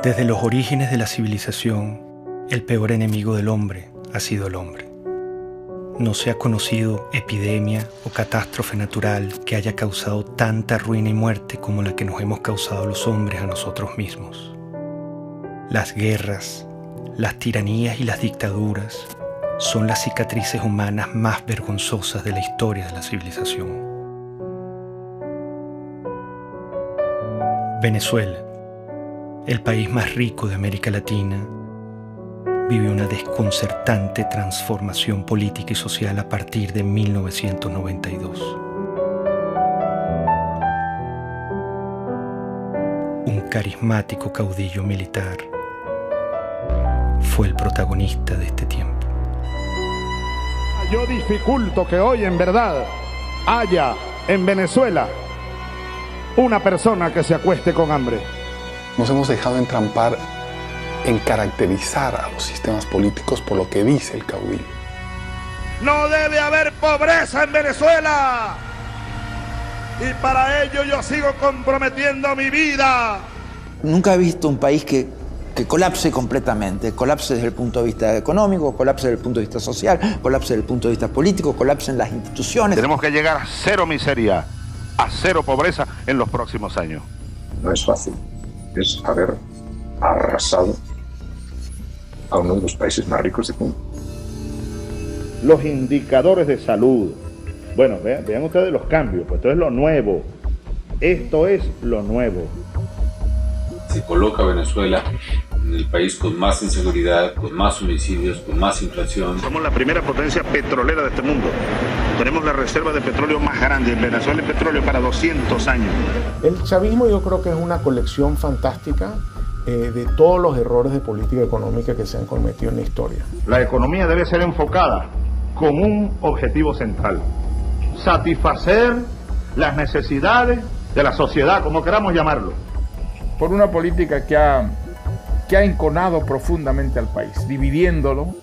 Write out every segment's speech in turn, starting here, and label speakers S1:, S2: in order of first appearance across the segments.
S1: Desde los orígenes de la civilización, el peor enemigo del hombre ha sido el hombre. No se ha conocido epidemia o catástrofe natural que haya causado tanta ruina y muerte como la que nos hemos causado los hombres a nosotros mismos. Las guerras, las tiranías y las dictaduras son las cicatrices humanas más vergonzosas de la historia de la civilización. Venezuela, el país más rico de América Latina, vive una desconcertante transformación política y social a partir de 1992. Un carismático caudillo militar fue el protagonista de este tiempo.
S2: Yo dificulto que hoy en verdad haya en Venezuela una persona que se acueste con hambre.
S3: Nos hemos dejado entrampar en caracterizar a los sistemas políticos por lo que dice el caudillo.
S2: No debe haber pobreza en Venezuela. Y para ello yo sigo comprometiendo mi vida.
S4: Nunca he visto un país que colapse completamente. Colapse desde el punto de vista económico, colapse desde el punto de vista social, colapse desde el punto de vista político, colapse en las instituciones.
S2: Tenemos que llegar a cero miseria, a cero pobreza en los próximos años.
S5: No es fácil. Es haber arrasado a uno de los países más ricos del mundo.
S2: Los indicadores de salud. Bueno, vean ustedes los cambios, pues esto es lo nuevo. Esto es lo nuevo.
S6: Se coloca a Venezuela en el país con más inseguridad, con más homicidios, con más inflación.
S2: Somos la primera potencia petrolera de este mundo. Tenemos la reserva de petróleo más grande. En Venezuela hay petróleo para 200 años.
S7: El chavismo yo creo que es una colección fantástica de todos los errores de política económica que se han cometido en la historia.
S2: La economía debe ser enfocada con un objetivo central: satisfacer las necesidades de la sociedad, como queramos llamarlo.
S8: Por una política que ha enconado profundamente al país, dividiéndolo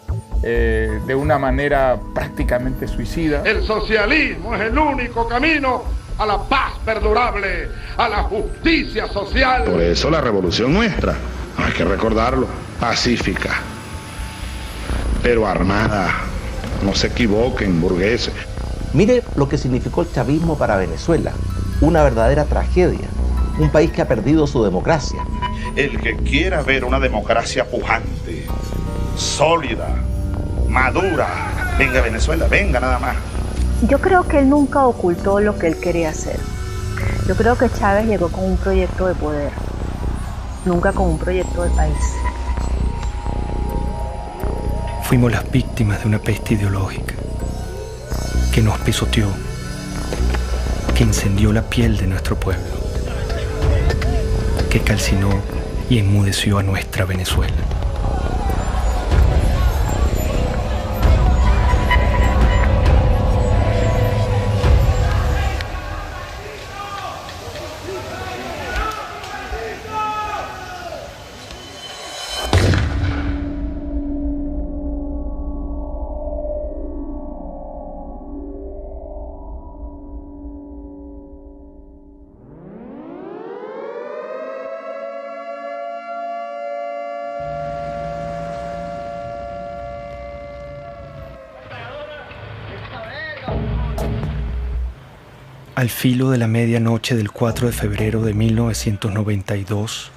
S8: de una manera prácticamente suicida.
S2: El socialismo es el único camino a la paz perdurable, a la justicia social.
S9: Por eso la revolución nuestra, hay que recordarlo, pacífica, pero armada. No se equivoquen, burgueses.
S10: Mire lo que significó el chavismo para Venezuela, una verdadera tragedia. Un país que ha perdido su democracia.
S2: El que quiera ver una democracia pujante, sólida, madura, venga a Venezuela, venga nada más.
S11: Yo creo que él nunca ocultó lo que él quería hacer. Yo creo que Chávez llegó con un proyecto de poder, nunca con un proyecto de país.
S1: Fuimos las víctimas de una peste ideológica que nos pisoteó, que incendió la piel de nuestro pueblo, que calcinó y enmudeció a nuestra Venezuela. Al filo de la medianoche del 4 de febrero de 1992,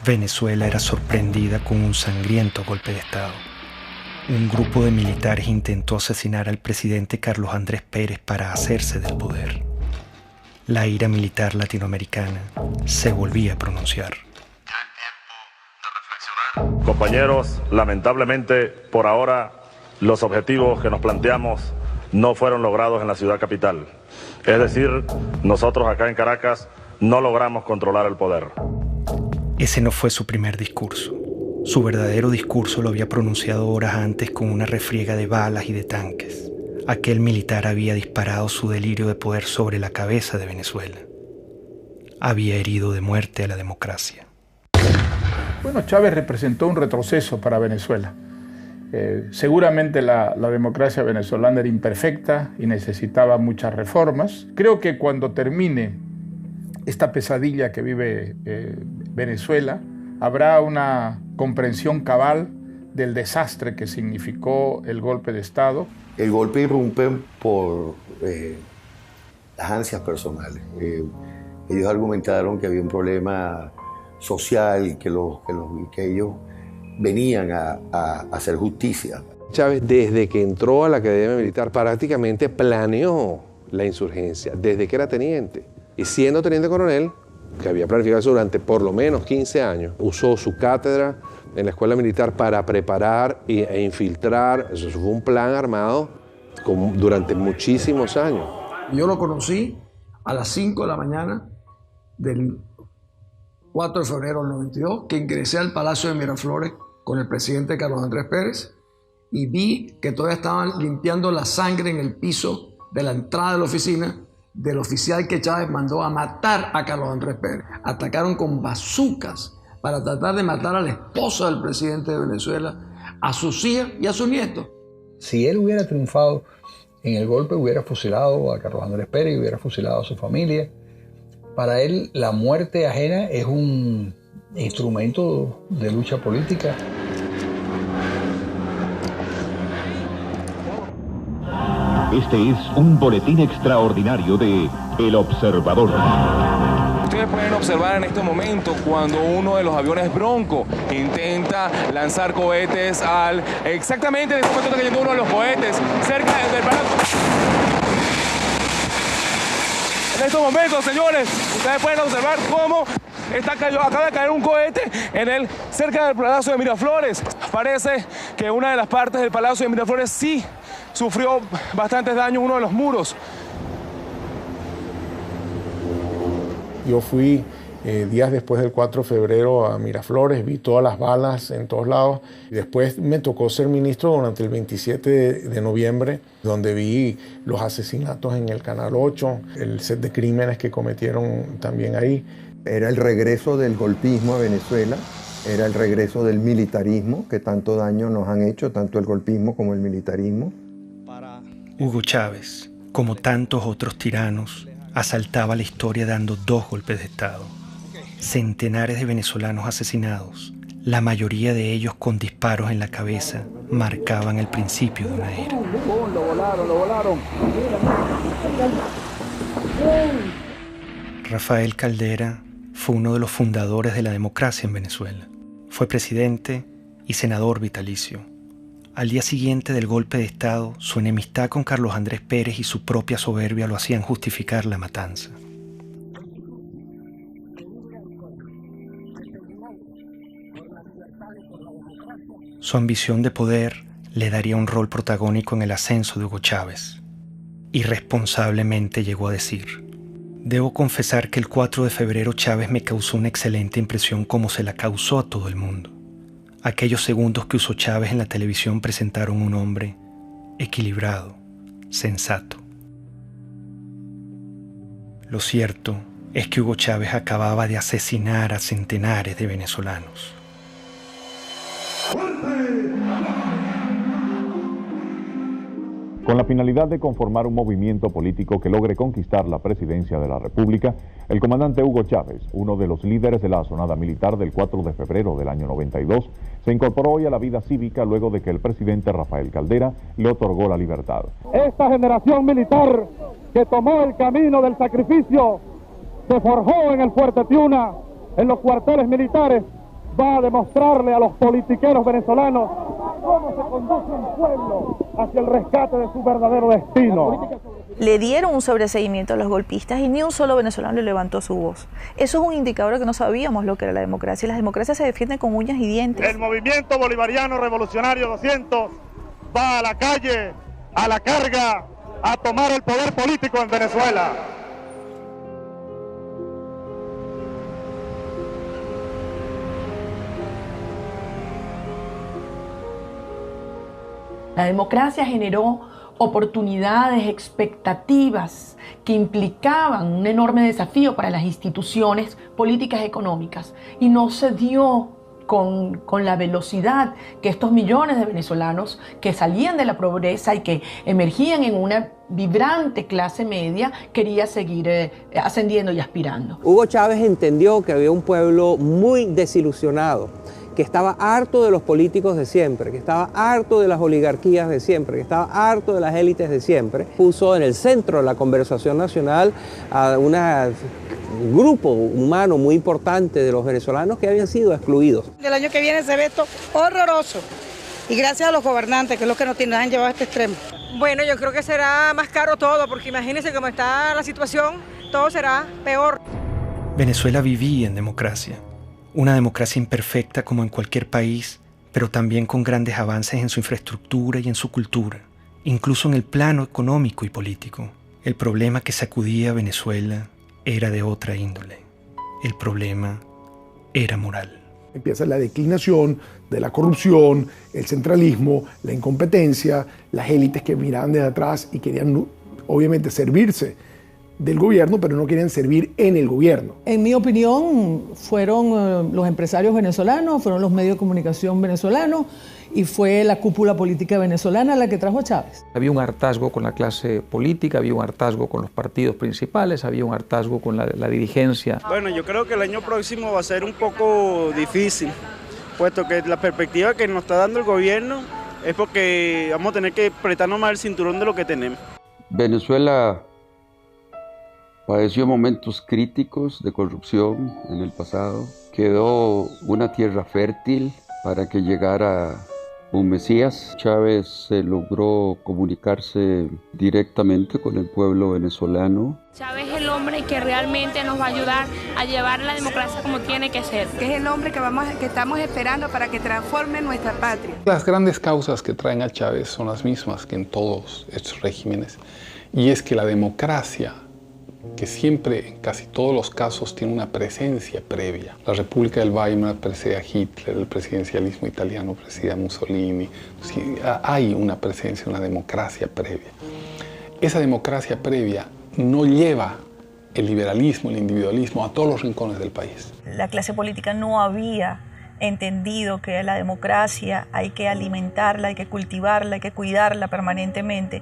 S1: Venezuela era sorprendida con un sangriento golpe de Estado. Un grupo de militares intentó asesinar al presidente Carlos Andrés Pérez para hacerse del poder. La ira militar latinoamericana se volvía a pronunciar.
S12: Compañeros, lamentablemente, por ahora, los objetivos que nos planteamos no fueron logrados en la ciudad capital. Es decir, nosotros acá en Caracas no logramos controlar el poder.
S1: Ese no fue su primer discurso. Su verdadero discurso lo había pronunciado horas antes con una refriega de balas y de tanques. Aquel militar había disparado su delirio de poder sobre la cabeza de Venezuela. Había herido de muerte a la democracia.
S8: Bueno, Chávez representó un retroceso para Venezuela. Seguramente la democracia venezolana era imperfecta y necesitaba muchas reformas. Creo que cuando termine esta pesadilla que vive Venezuela, habrá una comprensión cabal del desastre que significó el golpe de Estado.
S13: El golpe irrumpe por las ansias personales. Ellos argumentaron que había un problema social y que ellos venían a hacer justicia.
S14: Chávez, desde que entró a la Academia Militar, prácticamente planeó la insurgencia, desde que era teniente. Y siendo teniente coronel, que había planificado eso durante por lo menos 15 años, usó su cátedra en la escuela militar para preparar e infiltrar. Eso fue un plan armado durante muchísimos años.
S15: Yo lo conocí a las 5 de la mañana del 4 de febrero del 92, que ingresé al Palacio de Miraflores con el presidente Carlos Andrés Pérez y vi que todavía estaban limpiando la sangre en el piso de la entrada de la oficina del oficial que Chávez mandó a matar a Carlos Andrés Pérez. Atacaron con bazucas para tratar de matar a la esposa del presidente de Venezuela, a sus hijas y a sus nietos.
S16: Si él hubiera triunfado en el golpe, hubiera fusilado a Carlos Andrés Pérez y hubiera fusilado a su familia. Para él, la muerte ajena es un instrumento de lucha política.
S17: Este es un boletín extraordinario de El Observador.
S18: Ustedes pueden observar en este momento cuando uno de los aviones Bronco intenta lanzar cohetes exactamente en este momento está cayendo uno de los cohetes cerca del Palacio. En estos momentos, señores, ustedes pueden observar cómo acaba de caer un cohete cerca del Palacio de Miraflores. Parece que una de las partes del Palacio de Miraflores sí sufrió bastantes daños, uno de los muros.
S7: Yo fui días después del 4 de febrero a Miraflores, vi todas las balas en todos lados. Y después me tocó ser ministro durante el 27 de noviembre, donde vi los asesinatos en el Canal 8, el set de crímenes que cometieron también ahí.
S19: Era el regreso del golpismo a Venezuela, era el regreso del militarismo, que tanto daño nos han hecho, tanto el golpismo como el militarismo.
S1: Hugo Chávez, como tantos otros tiranos, asaltaba la historia dando 2 golpes de Estado. Centenares de venezolanos asesinados, la mayoría de ellos con disparos en la cabeza, marcaban el principio de una era.
S15: Lo volaron.
S1: Rafael Caldera fue uno de los fundadores de la democracia en Venezuela. Fue presidente y senador vitalicio. Al día siguiente del golpe de Estado, su enemistad con Carlos Andrés Pérez y su propia soberbia lo hacían justificar la matanza. Su ambición de poder le daría un rol protagónico en el ascenso de Hugo Chávez. Irresponsablemente llegó a decir: «Debo confesar que el 4 de febrero Chávez me causó una excelente impresión como se la causó a todo el mundo. Aquellos segundos que usó Chávez en la televisión presentaron un hombre equilibrado, sensato». Lo cierto es que Hugo Chávez acababa de asesinar a centenares de venezolanos.
S20: Con la finalidad de conformar un movimiento político que logre conquistar la presidencia de la República, el comandante Hugo Chávez, uno de los líderes de la asonada militar del 4 de febrero del año 92, se incorporó hoy a la vida cívica luego de que el presidente Rafael Caldera le otorgó la libertad.
S21: Esta generación militar que tomó el camino del sacrificio, se forjó en el Fuerte Tiuna, en los cuarteles militares, va a demostrarle a los politiqueros venezolanos cómo se conduce un pueblo hacia el rescate de su verdadero destino.
S22: Le dieron un sobreseguimiento a los golpistas y ni un solo venezolano le levantó su voz. Eso es un indicador de que no sabíamos lo que era la democracia. Las democracias se defienden con uñas y dientes.
S21: El movimiento bolivariano revolucionario 200 va a la calle, a la carga, a tomar el poder político en Venezuela.
S23: La democracia generó oportunidades, expectativas que implicaban un enorme desafío para las instituciones políticas y económicas y no se dio con la velocidad que estos millones de venezolanos que salían de la pobreza y que emergían en una vibrante clase media quería seguir ascendiendo y aspirando.
S3: Hugo Chávez entendió que había un pueblo muy desilusionado, que estaba harto de los políticos de siempre, que estaba harto de las oligarquías de siempre, que estaba harto de las élites de siempre. Puso en el centro de la conversación nacional a un grupo humano muy importante de los venezolanos que habían sido excluidos.
S4: El año que viene se ve esto horroroso y gracias a los gobernantes, que es lo que nos han llevado a este extremo.
S5: Bueno, yo creo que será más caro todo, porque imagínense cómo está la situación, todo será peor.
S1: Venezuela vivía en democracia. Una democracia imperfecta como en cualquier país, pero también con grandes avances en su infraestructura y en su cultura, incluso en el plano económico y político. El problema que sacudía a Venezuela era de otra índole. El problema era moral.
S7: Empieza la declinación de la corrupción, el centralismo, la incompetencia, las élites que miraban desde atrás y querían obviamente servirse del gobierno, pero no querían servir en el gobierno.
S23: En mi opinión, fueron los empresarios venezolanos, fueron los medios de comunicación venezolanos y fue la cúpula política venezolana la que trajo a Chávez.
S24: Había un hartazgo con la clase política, había un hartazgo con los partidos principales, había un hartazgo con la dirigencia.
S25: Bueno, yo creo que el año próximo va a ser un poco difícil, puesto que la perspectiva que nos está dando el gobierno es porque vamos a tener que apretarnos más el cinturón de lo que tenemos.
S26: Venezuela padeció momentos críticos de corrupción en el pasado. Quedó una tierra fértil para que llegara un Mesías. Chávez logró comunicarse directamente con el pueblo venezolano.
S27: Chávez es el hombre que realmente nos va a ayudar a llevar la democracia como tiene que ser.
S4: Que es el hombre que estamos esperando para que transforme nuestra patria.
S28: Las grandes causas que traen a Chávez son las mismas que en todos estos regímenes. Y es que la democracia, que siempre, en casi todos los casos, tiene una presencia previa. La República del Weimar precede a Hitler, el presidencialismo italiano precede a Mussolini. Sí, hay una presencia, una democracia previa. Esa democracia previa no lleva el liberalismo, el individualismo a todos los rincones del país.
S22: La clase política no había entendido que la democracia hay que alimentarla, hay que cultivarla, hay que cuidarla permanentemente.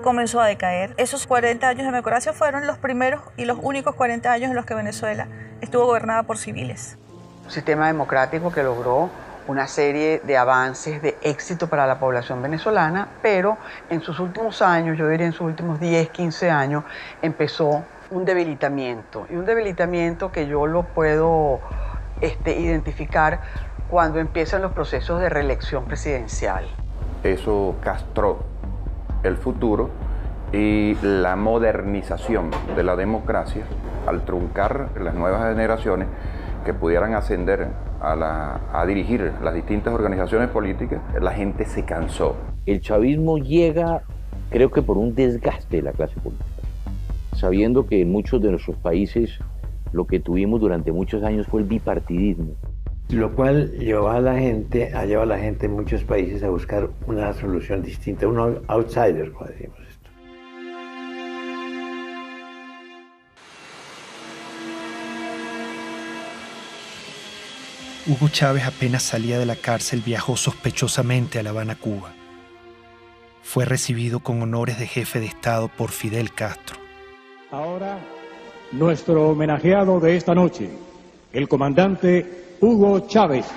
S22: Comenzó a decaer. Esos 40 años de democracia fueron los primeros y los únicos 40 años en los que Venezuela estuvo gobernada por civiles.
S29: Un sistema democrático que logró una serie de avances de éxito para la población venezolana, pero en sus últimos años, yo diría en sus últimos 10, 15 años, empezó un debilitamiento. Y un debilitamiento que yo lo puedo identificar cuando empiezan los procesos de reelección presidencial.
S30: Eso castró el futuro y la modernización de la democracia al truncar las nuevas generaciones que pudieran ascender a dirigir las distintas organizaciones políticas. La gente se cansó.
S31: El chavismo llega, creo que por un desgaste de la clase política, sabiendo que en muchos de nuestros países lo que tuvimos durante muchos años fue el bipartidismo.
S32: Lo cual ha llevado a la gente en muchos países a buscar una solución distinta, un outsider, como decimos esto.
S1: Hugo Chávez apenas salía de la cárcel viajó sospechosamente a La Habana, Cuba. Fue recibido con honores de jefe de Estado por Fidel Castro.
S21: Ahora, nuestro homenajeado de esta noche, el comandante Hugo Chávez.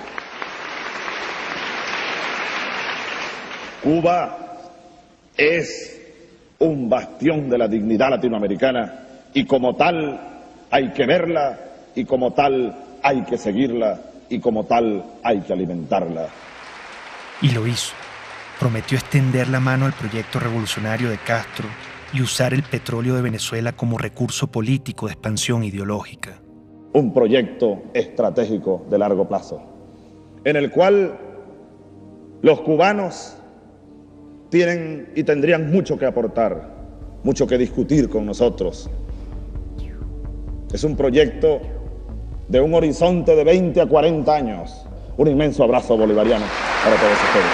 S2: Cuba es un bastión de la dignidad latinoamericana y como tal hay que verla y como tal hay que seguirla y como tal hay que alimentarla.
S1: Y lo hizo. Prometió extender la mano al proyecto revolucionario de Castro y usar el petróleo de Venezuela como recurso político de expansión ideológica.
S2: Un proyecto estratégico de largo plazo, en el cual los cubanos tienen y tendrían mucho que aportar, mucho que discutir con nosotros. Es un proyecto de un horizonte de 20 a 40 años. Un inmenso abrazo bolivariano para todos ustedes.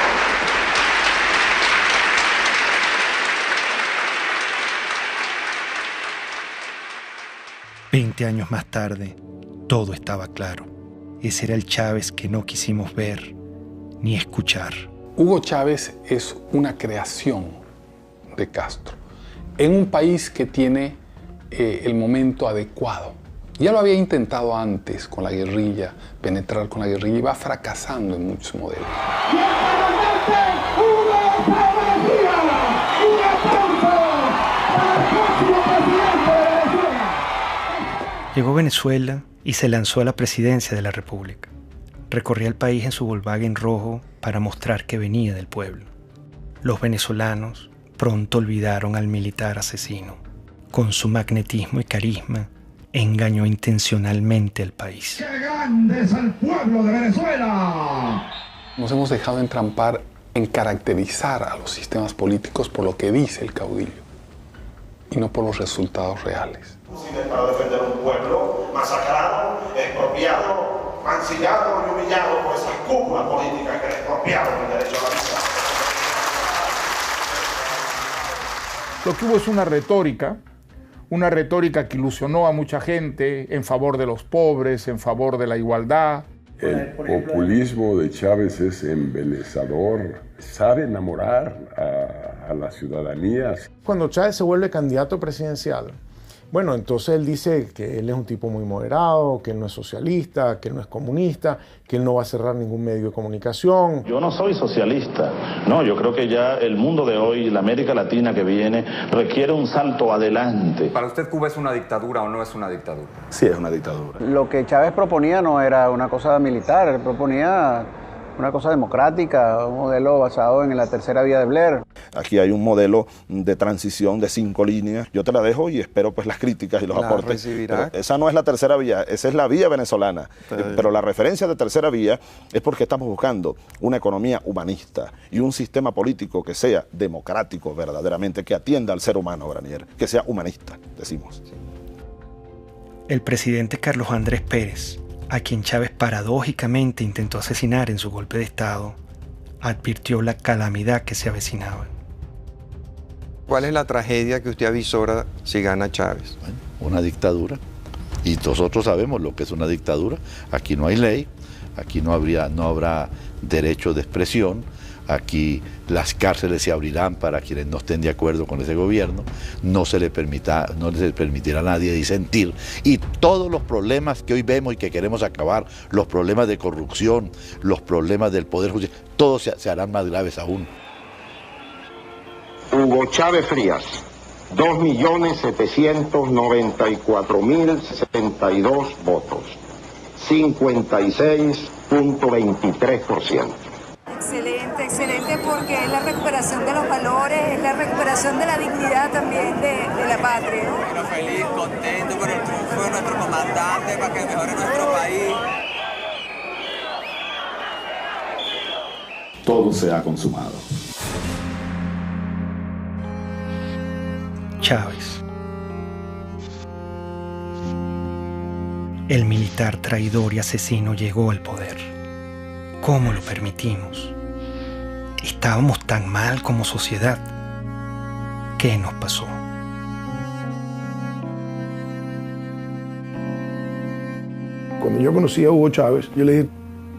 S1: «20 años más tarde, todo estaba claro. Ese era el Chávez que no quisimos ver ni escuchar.
S28: Hugo Chávez es una creación de Castro en un país que tiene el momento adecuado. Ya lo había intentado antes con la guerrilla, penetrar con la guerrilla, y va fracasando en muchos modelos.
S1: Llegó a Venezuela y se lanzó a la presidencia de la República. Recorría el país en su Volkswagen rojo para mostrar que venía del pueblo. Los venezolanos pronto olvidaron al militar asesino. Con su magnetismo y carisma, engañó intencionalmente al país.
S21: ¡Qué grande es el pueblo de Venezuela!
S28: Nos hemos dejado entrampar en caracterizar a los sistemas políticos por lo que dice el caudillo y no por los resultados reales.
S2: Para defender un pueblo masacrado, expropiado, mancillado y humillado por esas cúpulas políticas que expropiaron el derecho a la vida.
S21: Lo que hubo es una retórica que ilusionó a mucha gente en favor de los pobres, en favor de la igualdad.
S6: El populismo de Chávez es embelezador, sabe enamorar a la ciudadanía.
S7: Cuando Chávez se vuelve candidato presidencial, bueno, entonces él dice que él es un tipo muy moderado, que él no es socialista, que él no es comunista, que él no va a cerrar ningún medio de comunicación.
S2: Yo no soy socialista, no, yo creo que ya el mundo de hoy, la América Latina que viene, requiere un salto adelante.
S8: ¿Para usted Cuba es una dictadura o no es una dictadura?
S2: Sí, es una dictadura.
S9: Lo que Chávez proponía no era una cosa militar, él proponía una cosa democrática, un modelo basado en la tercera vía de Blair.
S2: Aquí hay un modelo de transición de 5 líneas. Yo te la dejo y espero pues las críticas y los aportes. Esa no es la tercera vía, esa es la vía venezolana. Pero la referencia de tercera vía es porque estamos buscando una economía humanista y un sistema político que sea democrático verdaderamente, que atienda al ser humano, Granier, que sea humanista, decimos.
S1: El presidente Carlos Andrés Pérez, a quien Chávez paradójicamente intentó asesinar en su golpe de Estado, advirtió la calamidad que se avecinaba.
S10: ¿Cuál es la tragedia que usted avisora si gana Chávez?
S11: Bueno, una dictadura. Y nosotros sabemos lo que es una dictadura. Aquí no hay ley, aquí no habrá derecho de expresión, aquí las cárceles se abrirán para quienes no estén de acuerdo con ese gobierno, no se le permitirá a nadie disentir, y todos los problemas que hoy vemos y que queremos acabar, los problemas de corrupción, los problemas del poder judicial, todos se harán más graves aún.
S12: Hugo Chávez Frías, 2.794.062 votos, 56.23%.
S13: Excelente, excelente, porque es la recuperación de los valores, es la recuperación de la dignidad también de la patria.
S14: Bueno, feliz, contento con el triunfo de nuestro comandante para que mejore nuestro país.
S2: Todo se ha consumado.
S1: Chávez. El militar traidor y asesino llegó al poder. ¿Cómo lo permitimos? ¿Estábamos tan mal como sociedad? ¿Qué nos pasó?
S21: Cuando yo conocí a Hugo Chávez, yo le dije,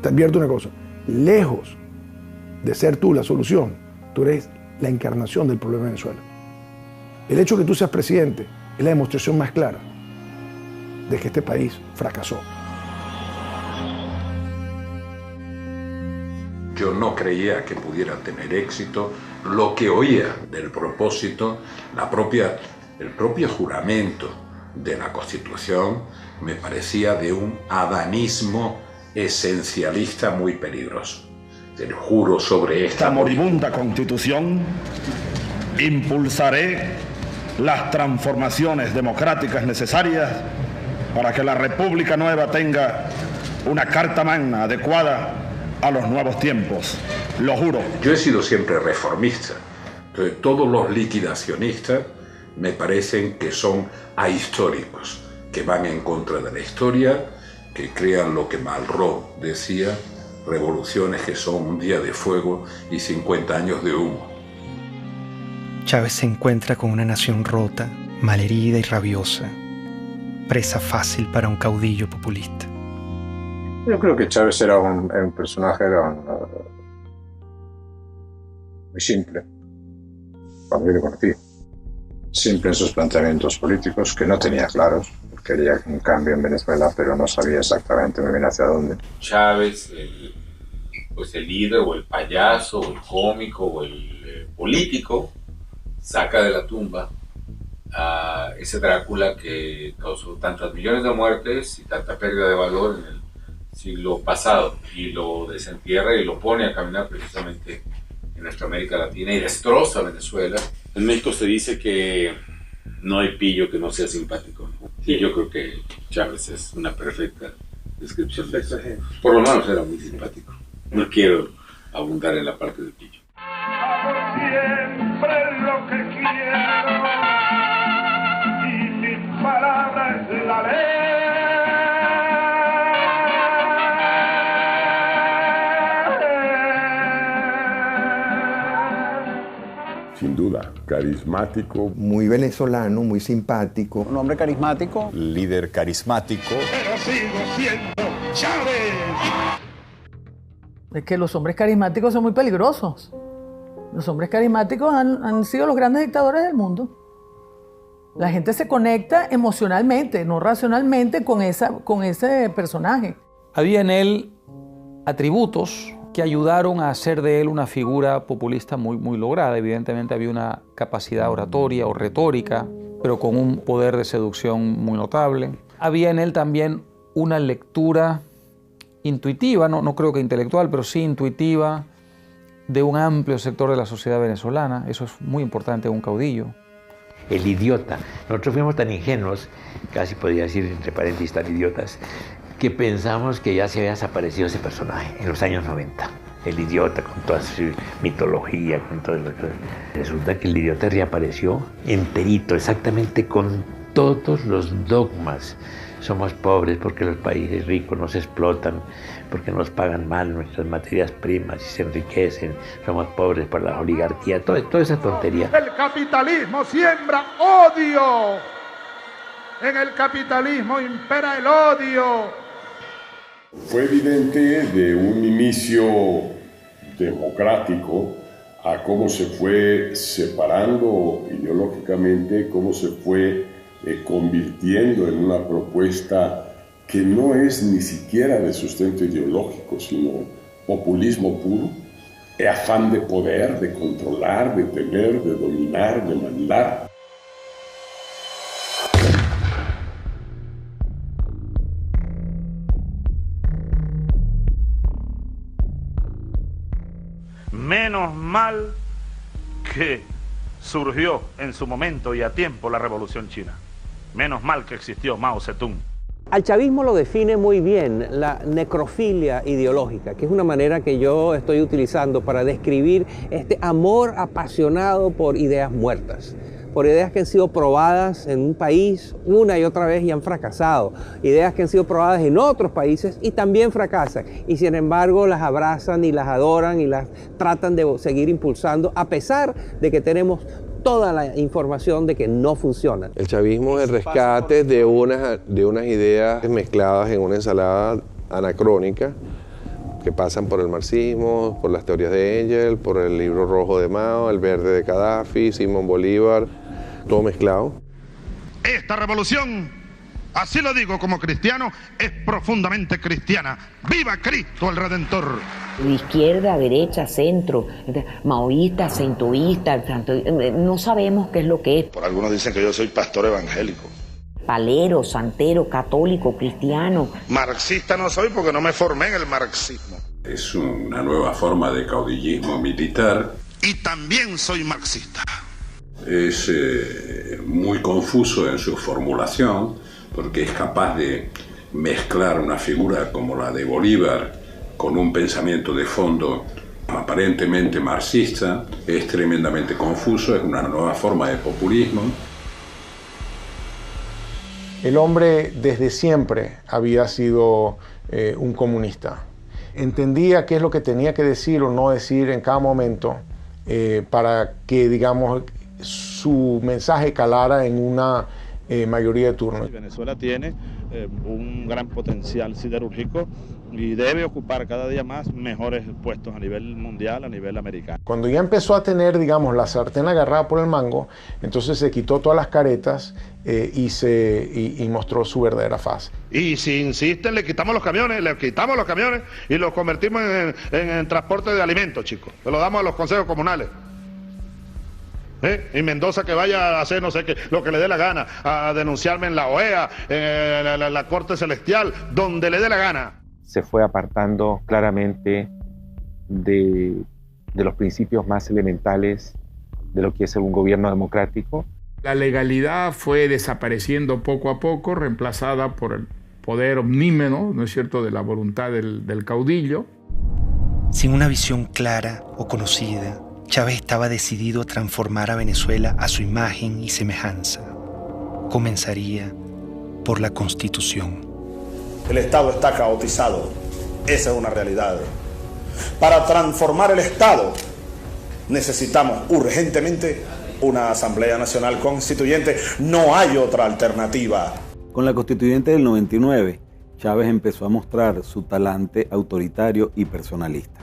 S21: te advierto una cosa, lejos de ser tú la solución, tú eres la encarnación del problema de Venezuela. El hecho de que tú seas presidente es la demostración más clara de que este país fracasó.
S6: Yo no creía que pudiera tener éxito. Lo que oía del propósito, el propio juramento de la Constitución, me parecía de un adanismo esencialista muy peligroso. Te lo juro sobre esta
S2: moribunda Constitución, impulsaré las transformaciones democráticas necesarias para que la República Nueva tenga una carta magna adecuada a los nuevos tiempos, lo juro.
S6: Yo he sido siempre reformista, entonces todos los liquidacionistas me parecen que son ahistóricos, que van en contra de la historia, que crean lo que Malraux decía, revoluciones que son un día de fuego y 50 años de humo.
S1: Chávez se encuentra con una nación rota, malherida y rabiosa, presa fácil para un caudillo populista.
S3: Yo creo que Chávez era un personaje muy simple, cuando yo lo conocí. Simple en sus planteamientos políticos, que no tenía claros. Quería un cambio en Venezuela, pero no sabía exactamente muy bien hacia dónde.
S5: Chávez, el líder o el payaso o el cómico o el político, saca de la tumba a ese Drácula que causó tantas millones de muertes y tanta pérdida de valor en el siglo pasado, y lo desentierra y lo pone a caminar precisamente en nuestra América Latina y destroza Venezuela. En México se dice que no hay pillo que no sea simpático. Y yo creo que Chávez es una perfecta descripción de eso. Por lo menos era muy simpático. No quiero abundar en la parte de pillo.
S21: Siempre lo que quiero y mis palabras es la ley.
S15: Sin duda, carismático.
S10: Muy venezolano, muy simpático.
S9: Un hombre carismático.
S15: Líder carismático.
S21: Pero sigo siendo Chávez.
S16: Es que los hombres carismáticos son muy peligrosos. Los hombres carismáticos han sido los grandes dictadores del mundo. La gente se conecta emocionalmente, no racionalmente, con ese personaje.
S17: Había en él atributos que ayudaron a hacer de él una figura populista muy lograda. Evidentemente había una capacidad oratoria o retórica, pero con un poder de seducción muy notable. Había en él también una lectura intuitiva, no creo que intelectual, pero sí intuitiva, de un amplio sector de la sociedad venezolana. Eso es muy importante en un caudillo.
S32: El idiota. Nosotros fuimos tan ingenuos, casi podría decir entre paréntesis tan idiotas, que pensamos que ya se había desaparecido ese personaje en los años 90. El idiota, con toda su mitología, con todo lo que... Resulta que el idiota reapareció enterito, exactamente con todos los dogmas. Somos pobres porque los países ricos nos explotan, porque nos pagan mal nuestras materias primas y se enriquecen. Somos pobres por la oligarquía, toda esa tontería.
S21: El capitalismo siembra odio. En el capitalismo impera el odio.
S15: Fue evidente de un inicio democrático a cómo se fue separando ideológicamente, cómo se fue convirtiendo en una propuesta que no es ni siquiera de sustento ideológico, sino populismo puro, afán de poder, de controlar, de tener, de dominar, de mandar.
S21: Menos mal que surgió en su momento y a tiempo la Revolución China. Menos mal que existió Mao Zedong.
S18: Al chavismo lo define muy bien la necrofilia ideológica, que es una manera que yo estoy utilizando para describir este amor apasionado por ideas muertas, por ideas que han sido probadas en un país una y otra vez y han fracasado, ideas que han sido probadas en otros países y también fracasan, y sin embargo las abrazan y las adoran y las tratan de seguir impulsando a pesar de que tenemos toda la información de que no funciona.
S19: El chavismo es el rescate de unas ideas mezcladas en una ensalada anacrónica que pasan por el marxismo, por las teorías de Engels, por el libro rojo de Mao, el verde de Gaddafi, Simón Bolívar, todo mezclado.
S21: Esta revolución, así lo digo como cristiano, es profundamente cristiana. ¡Viva Cristo el Redentor!
S20: De izquierda, derecha, centro, maoísta, centoísta, no sabemos qué es lo que es.
S2: Por algunos dicen que yo soy pastor evangélico.
S20: Palero, santero, católico, cristiano.
S2: Marxista no soy porque no me formé en el marxismo.
S6: Es una nueva forma de caudillismo militar.
S21: Y también soy marxista.
S6: Es muy confuso en su formulación porque es capaz de mezclar una figura como la de Bolívar con un pensamiento de fondo aparentemente marxista. Es tremendamente confuso, es una nueva forma de populismo.
S7: El hombre desde siempre había sido un comunista. Entendía qué es lo que tenía que decir o no decir en cada momento para que, digamos, su mensaje calara en una mayoría de turnos.
S2: Venezuela tiene un gran potencial siderúrgico y debe ocupar cada día más mejores puestos a nivel mundial, a nivel americano.
S7: Cuando ya empezó a tener, digamos, la sartén agarrada por el mango, entonces se quitó todas las caretas y mostró su verdadera faz.
S4: Y si insisten, le quitamos los camiones y los convertimos en transporte de alimentos, chicos. Se lo damos a los consejos comunales. Y Mendoza que vaya a hacer no sé qué, lo que le dé la gana, a denunciarme en la OEA, en la Corte Celestial, donde le dé la gana.
S8: Se fue apartando claramente de los principios más elementales de lo que es un gobierno democrático.
S22: La legalidad fue desapareciendo poco a poco, reemplazada por el poder omnímodo, ¿no es cierto?, de la voluntad del caudillo.
S1: Sin una visión clara o conocida, Chávez estaba decidido a transformar a Venezuela a su imagen y semejanza. Comenzaría por la Constitución.
S2: El Estado está caotizado, esa es una realidad. Para transformar el Estado necesitamos urgentemente una Asamblea Nacional Constituyente, no hay otra alternativa.
S23: Con la Constituyente del 99, Chávez empezó a mostrar su talante autoritario y personalista.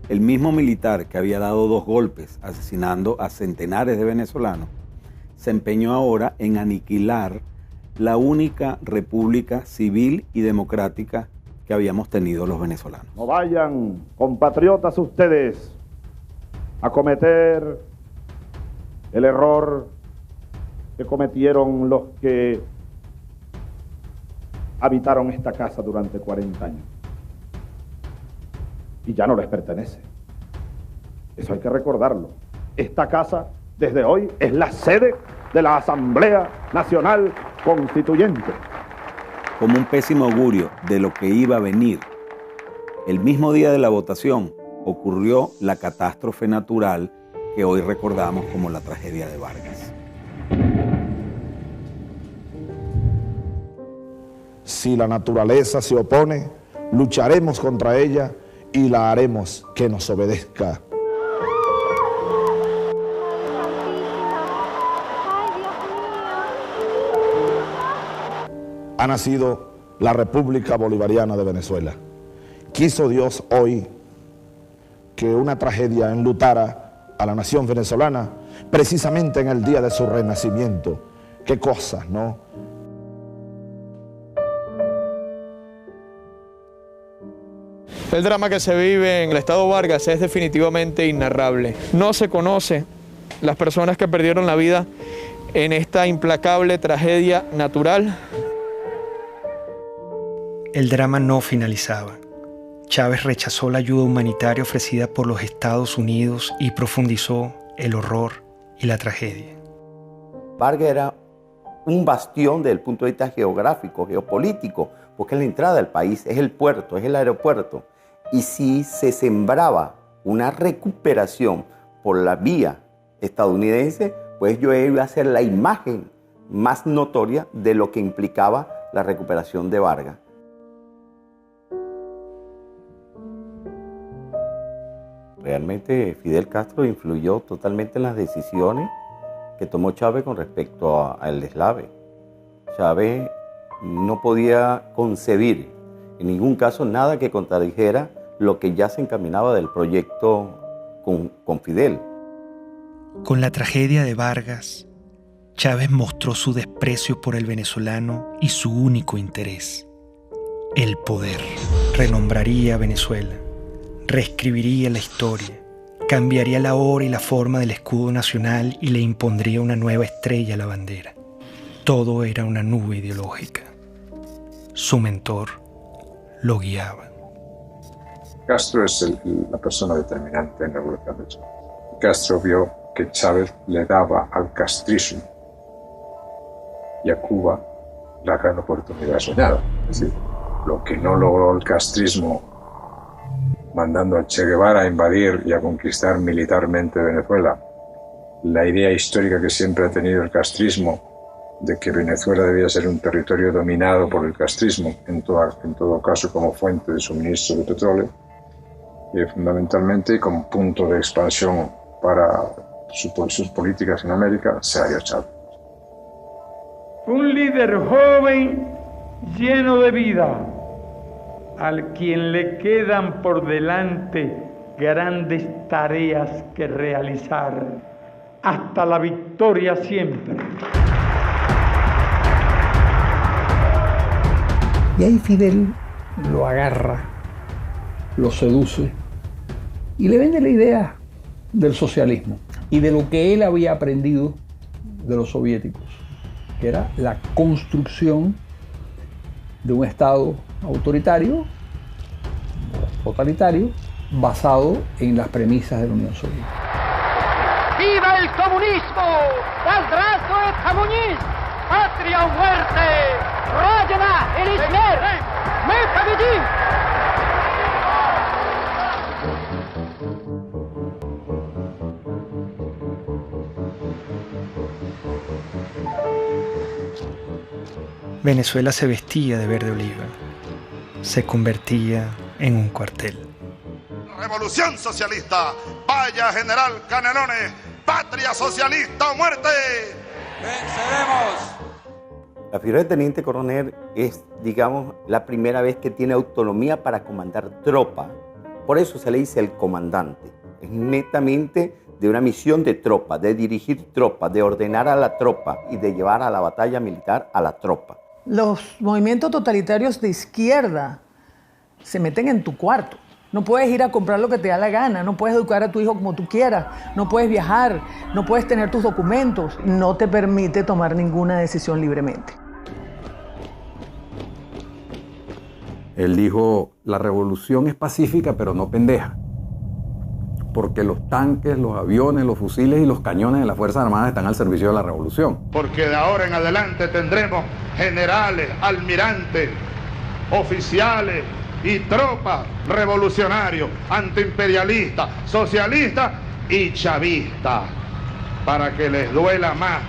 S23: El mismo militar que había dado 2 golpes asesinando a centenares de venezolanos, se empeñó ahora en aniquilar la única república civil y democrática que habíamos tenido los venezolanos.
S2: No vayan, compatriotas, ustedes a cometer el error que cometieron los que habitaron esta casa durante 40 años. Y ya no les pertenece. Eso hay que recordarlo. Esta casa, desde hoy, es la sede de la Asamblea Nacional Constituyente.
S23: Como un pésimo augurio de lo que iba a venir, el mismo día de la votación ocurrió la catástrofe natural que hoy recordamos como la tragedia de Vargas.
S2: Si la naturaleza se opone, lucharemos contra ella y la haremos que nos obedezca. Ha nacido la República Bolivariana de Venezuela. Quiso Dios hoy que una tragedia enlutara a la nación venezolana precisamente en el día de su renacimiento. Qué cosas, ¿no?
S24: El drama que se vive en el estado Vargas es definitivamente inarrable. No se conoce las personas que perdieron la vida en esta implacable tragedia natural.
S1: El drama no finalizaba. Chávez rechazó la ayuda humanitaria ofrecida por los Estados Unidos y profundizó el horror y la tragedia.
S25: Vargas era un bastión desde el punto de vista geográfico, geopolítico, porque es la entrada del país, es el puerto, es el aeropuerto. Y si se sembraba una recuperación por la vía estadounidense, pues yo iba a ser la imagen más notoria de lo que implicaba la recuperación de Vargas. Realmente Fidel Castro influyó totalmente en las decisiones que tomó Chávez con respecto al deslave. Chávez no podía concebir en ningún caso nada que contradijera lo que ya se encaminaba del proyecto con Fidel.
S1: Con la tragedia de Vargas, Chávez mostró su desprecio por el venezolano y su único interés, el poder. Renombraría a Venezuela, reescribiría la historia, cambiaría la hora y la forma del escudo nacional y le impondría una nueva estrella a la bandera. Todo era una nube ideológica. Su mentor lo guiaba.
S3: Castro es la persona determinante en la evolución de Chávez. Castro vio que Chávez le daba al castrismo y a Cuba la gran oportunidad soñada. Es decir, lo que no logró el castrismo mandando a Che Guevara a invadir y a conquistar militarmente Venezuela, la idea histórica que siempre ha tenido el castrismo de que Venezuela debía ser un territorio dominado por el castrismo, en todo caso como fuente de suministro de petróleo, y fundamentalmente como punto de expansión para sus políticas en América, se ha echado.
S26: Un líder joven
S5: lleno de vida, al quien le quedan por delante grandes tareas que realizar, hasta la victoria siempre.
S10: Y ahí Fidel lo agarra, lo seduce y le vende la idea del socialismo y de lo que él había aprendido de los soviéticos, que era la construcción de un Estado autoritario, totalitario, basado en las premisas de la Unión Soviética.
S11: ¡Viva el comunismo! ¡Здравствует коммунизм! ¡Patria o muerte! ¡Родина или смерть! ¡Мы победим!
S1: Venezuela se vestía de verde oliva, se convertía en un cuartel.
S4: Revolución socialista, vaya general Canelones, patria socialista o muerte. ¡Venceremos!
S25: La figura de teniente coronel es, digamos, la primera vez que tiene autonomía para comandar tropa. Por eso se le dice el comandante. Es netamente de una misión de tropa, de dirigir tropa, de ordenar a la tropa y de llevar a la batalla militar a la tropa.
S16: Los movimientos totalitarios de izquierda se meten en tu cuarto. No puedes ir a comprar lo que te da la gana, no puedes educar a tu hijo como tú quieras, no puedes viajar, no puedes tener tus documentos, no te permite tomar ninguna decisión libremente.
S23: Él dijo, la revolución es pacífica pero no pendeja, porque los tanques, los aviones, los fusiles y los cañones de las Fuerzas Armadas están al servicio de la revolución.
S4: Porque de ahora en adelante tendremos generales, almirantes, oficiales y tropas revolucionarios, antiimperialistas, socialistas y chavistas, para que les duela más.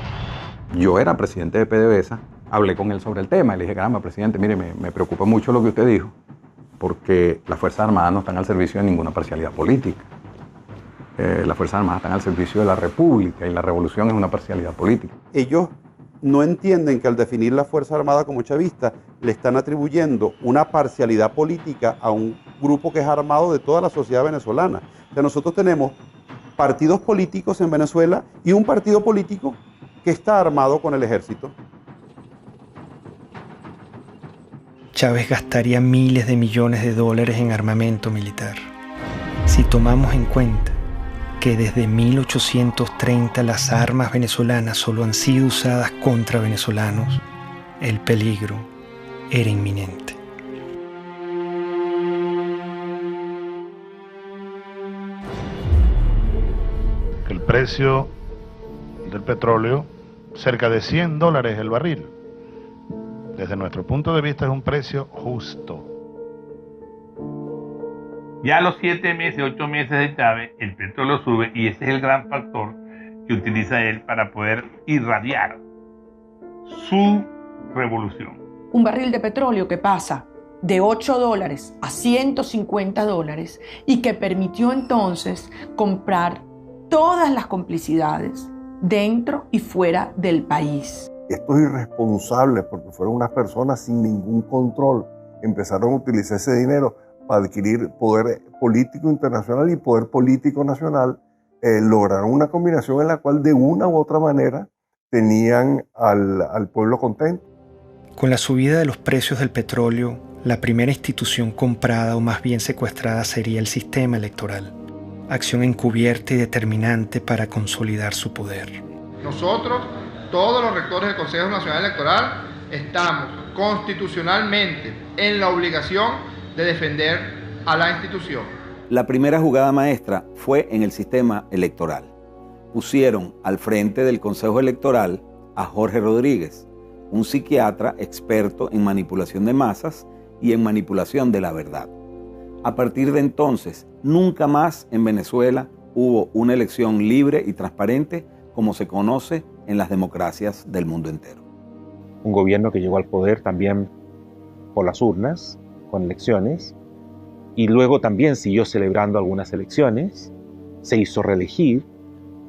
S23: Yo era presidente de PDVSA, hablé con él sobre el tema y le dije, caramba, presidente, mire, me preocupa mucho lo que usted dijo, porque las Fuerzas Armadas no están al servicio de ninguna parcialidad política. Las Fuerzas Armadas están al servicio de la República y la revolución es una parcialidad política.
S12: Ellos no entienden que al definir la Fuerza Armada como chavista le están atribuyendo una parcialidad política a un grupo que es armado de toda la sociedad venezolana. O sea, nosotros tenemos partidos políticos en Venezuela y un partido político que está armado con el ejército.
S1: Chávez gastaría miles de millones de dólares en armamento militar. Si tomamos en cuenta que desde 1830 las armas venezolanas solo han sido usadas contra venezolanos, el peligro era inminente.
S4: El precio del petróleo, cerca de $100 el barril. Desde nuestro punto de vista es un precio justo.
S13: Ya a los 7 meses, 8 meses de Chávez, el petróleo sube y ese es el gran factor que utiliza él para poder irradiar su revolución.
S14: Un barril de petróleo que pasa de $8 a $150 y que permitió entonces comprar todas las complicidades dentro y fuera del país.
S26: Estos irresponsables, porque fueron unas personas sin ningún control, empezaron a utilizar ese dinero para adquirir poder político internacional y poder político nacional, lograron una combinación en la cual de una u otra manera tenían al pueblo contento.
S1: Con la subida de los precios del petróleo, la primera institución comprada o más bien secuestrada sería el sistema electoral, acción encubierta y determinante para consolidar su poder.
S27: Nosotros, todos los rectores del Consejo Nacional Electoral, estamos constitucionalmente en la obligación de defender a la institución.
S23: La primera jugada maestra fue en el sistema electoral. Pusieron al frente del Consejo Electoral a Jorge Rodríguez, un psiquiatra experto en manipulación de masas y en manipulación de la verdad. A partir de entonces, nunca más en Venezuela hubo una elección libre y transparente como se conoce en las democracias del mundo entero.
S8: Un gobierno que llegó al poder también por las urnas, con elecciones, y luego también siguió celebrando algunas elecciones, se hizo reelegir,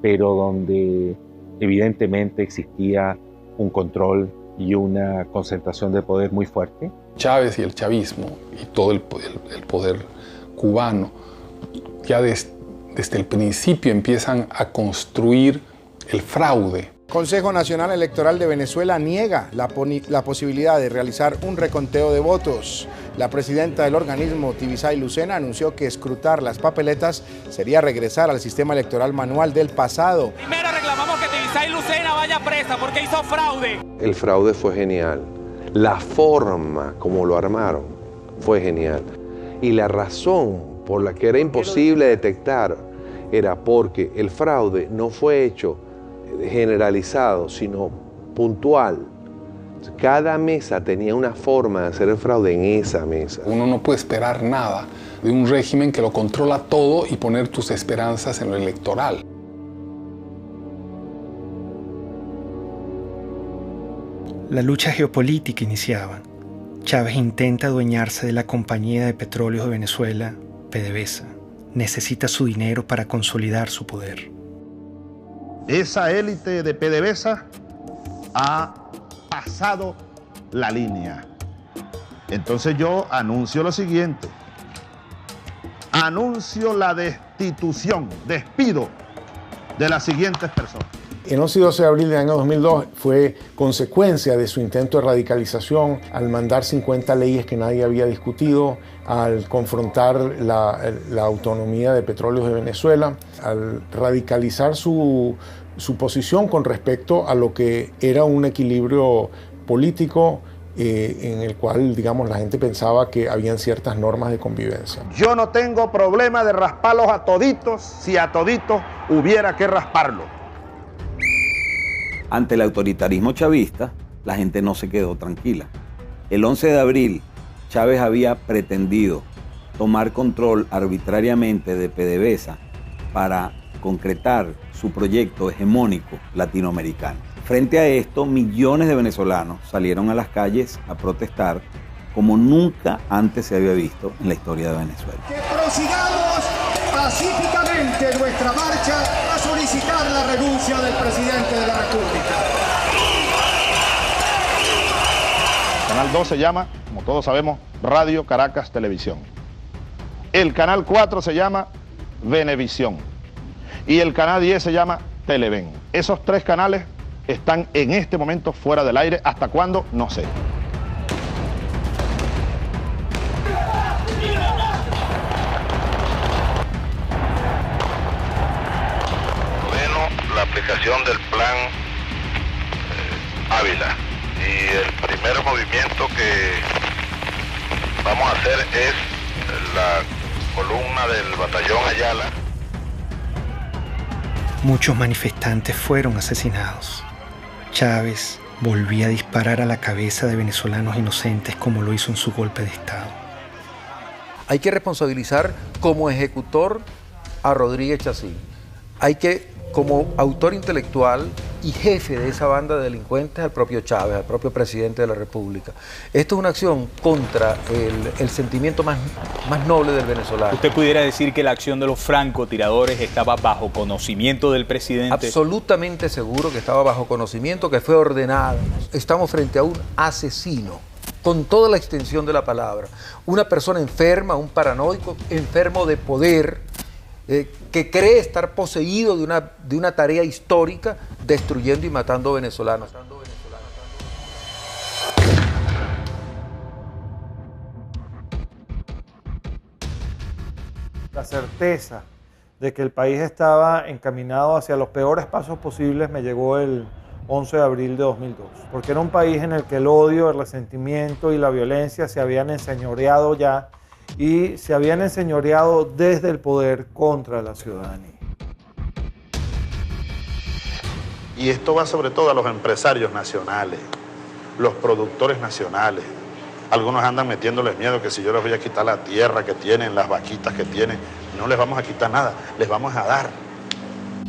S8: pero donde evidentemente existía un control y una concentración de poder muy fuerte.
S9: Chávez y el chavismo y todo el poder cubano ya desde el principio empiezan a construir el fraude.
S15: Consejo Nacional Electoral de Venezuela niega la posibilidad de realizar un reconteo de votos. La presidenta del organismo, Tibisay Lucena, anunció que escrutar las papeletas sería regresar al sistema electoral manual del pasado.
S17: Primero reclamamos que Tibisay Lucena vaya presa porque hizo fraude.
S18: El fraude fue genial. La forma como lo armaron fue genial. Y la razón por la que era imposible detectar era porque el fraude no fue hecho generalizado, sino puntual. Cada mesa tenía una forma de hacer el fraude en esa mesa.
S9: Uno no puede esperar nada de un régimen que lo controla todo y poner tus esperanzas en lo electoral.
S1: La lucha geopolítica iniciaba. Chávez intenta adueñarse de la compañía de petróleos de Venezuela, PDVSA. Necesita su dinero para consolidar su poder.
S2: Esa élite de PDVSA ha pasado la línea. Entonces yo anuncio lo siguiente. Anuncio la destitución, despido de las siguientes personas.
S7: El 11 y 12 de abril del año 2002 fue consecuencia de su intento de radicalización al mandar 50 leyes que nadie había discutido, al confrontar la autonomía de petróleos de Venezuela, al radicalizar su posición con respecto a lo que era un equilibrio político en el cual, digamos, la gente pensaba que habían ciertas normas de convivencia.
S2: Yo no tengo problema de rasparlos a toditos si a toditos hubiera que rasparlo.
S23: Ante el autoritarismo chavista, la gente no se quedó tranquila. El 11 de abril, Chávez había pretendido tomar control arbitrariamente de PDVSA para concretar su proyecto hegemónico latinoamericano. Frente a esto, millones de venezolanos salieron a las calles a protestar como nunca antes se había visto en la historia de Venezuela.
S19: Que prosigamos pacíficamente nuestra marcha a solicitar la renuncia del presidente de la República.
S2: El canal 2 se llama, como todos sabemos, Radio Caracas Televisión. El canal 4 se llama Venevisión. Y el canal 10 se llama Televen. Esos tres canales están en este momento fuera del aire. ¿Hasta cuándo? No sé.
S20: La aplicación del plan Ávila, y el primer movimiento que vamos a hacer es la columna del batallón Ayala.
S1: Muchos manifestantes fueron asesinados. Chávez volvía a disparar a la cabeza de venezolanos inocentes como lo hizo en su golpe de Estado.
S21: Hay que responsabilizar como ejecutor a Rodríguez Chacín. Hay que, como autor intelectual y jefe de esa banda de delincuentes, al propio Chávez, al propio presidente de la República. Esto es una acción contra el sentimiento más noble del venezolano.
S28: ¿Usted pudiera decir que la acción de los francotiradores estaba bajo conocimiento del presidente?
S21: Absolutamente seguro que estaba bajo conocimiento, que fue ordenada. Estamos frente a un asesino, con toda la extensión de la palabra. Una persona enferma, un paranoico, enfermo de poder, que cree estar poseído de una tarea histórica, destruyendo y matando venezolanos.
S29: La certeza de que el país estaba encaminado hacia los peores pasos posibles me llegó el 11 de abril de 2002, porque era un país en el que el odio, el resentimiento y la violencia se habían enseñoreado ya, y se habían enseñoreado desde el poder contra la ciudadanía.
S2: Y esto va sobre todo a los empresarios nacionales, los productores nacionales. Algunos andan metiéndoles miedo que si yo les voy a quitar la tierra que tienen, las vaquitas que tienen, no les vamos a quitar nada, les vamos a dar.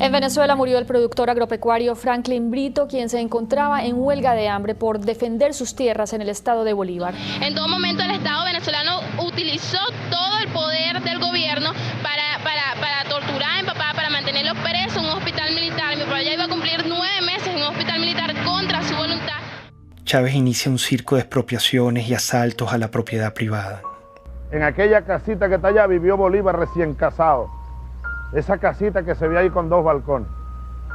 S30: En Venezuela murió el productor agropecuario Franklin Brito, quien se encontraba en huelga de hambre por defender sus tierras en el estado de Bolívar.
S31: En todo momento el Estado venezolano utilizó todo el poder del gobierno para torturar a mi papá, para mantenerlo preso en un hospital militar. Mi papá ya iba a cumplir 9 meses en un hospital militar contra su voluntad.
S1: Chávez inicia un circo de expropiaciones y asaltos a la propiedad privada.
S2: En aquella casita que está allá vivió Bolívar recién casado. Esa casita que se ve ahí con 2 balcones.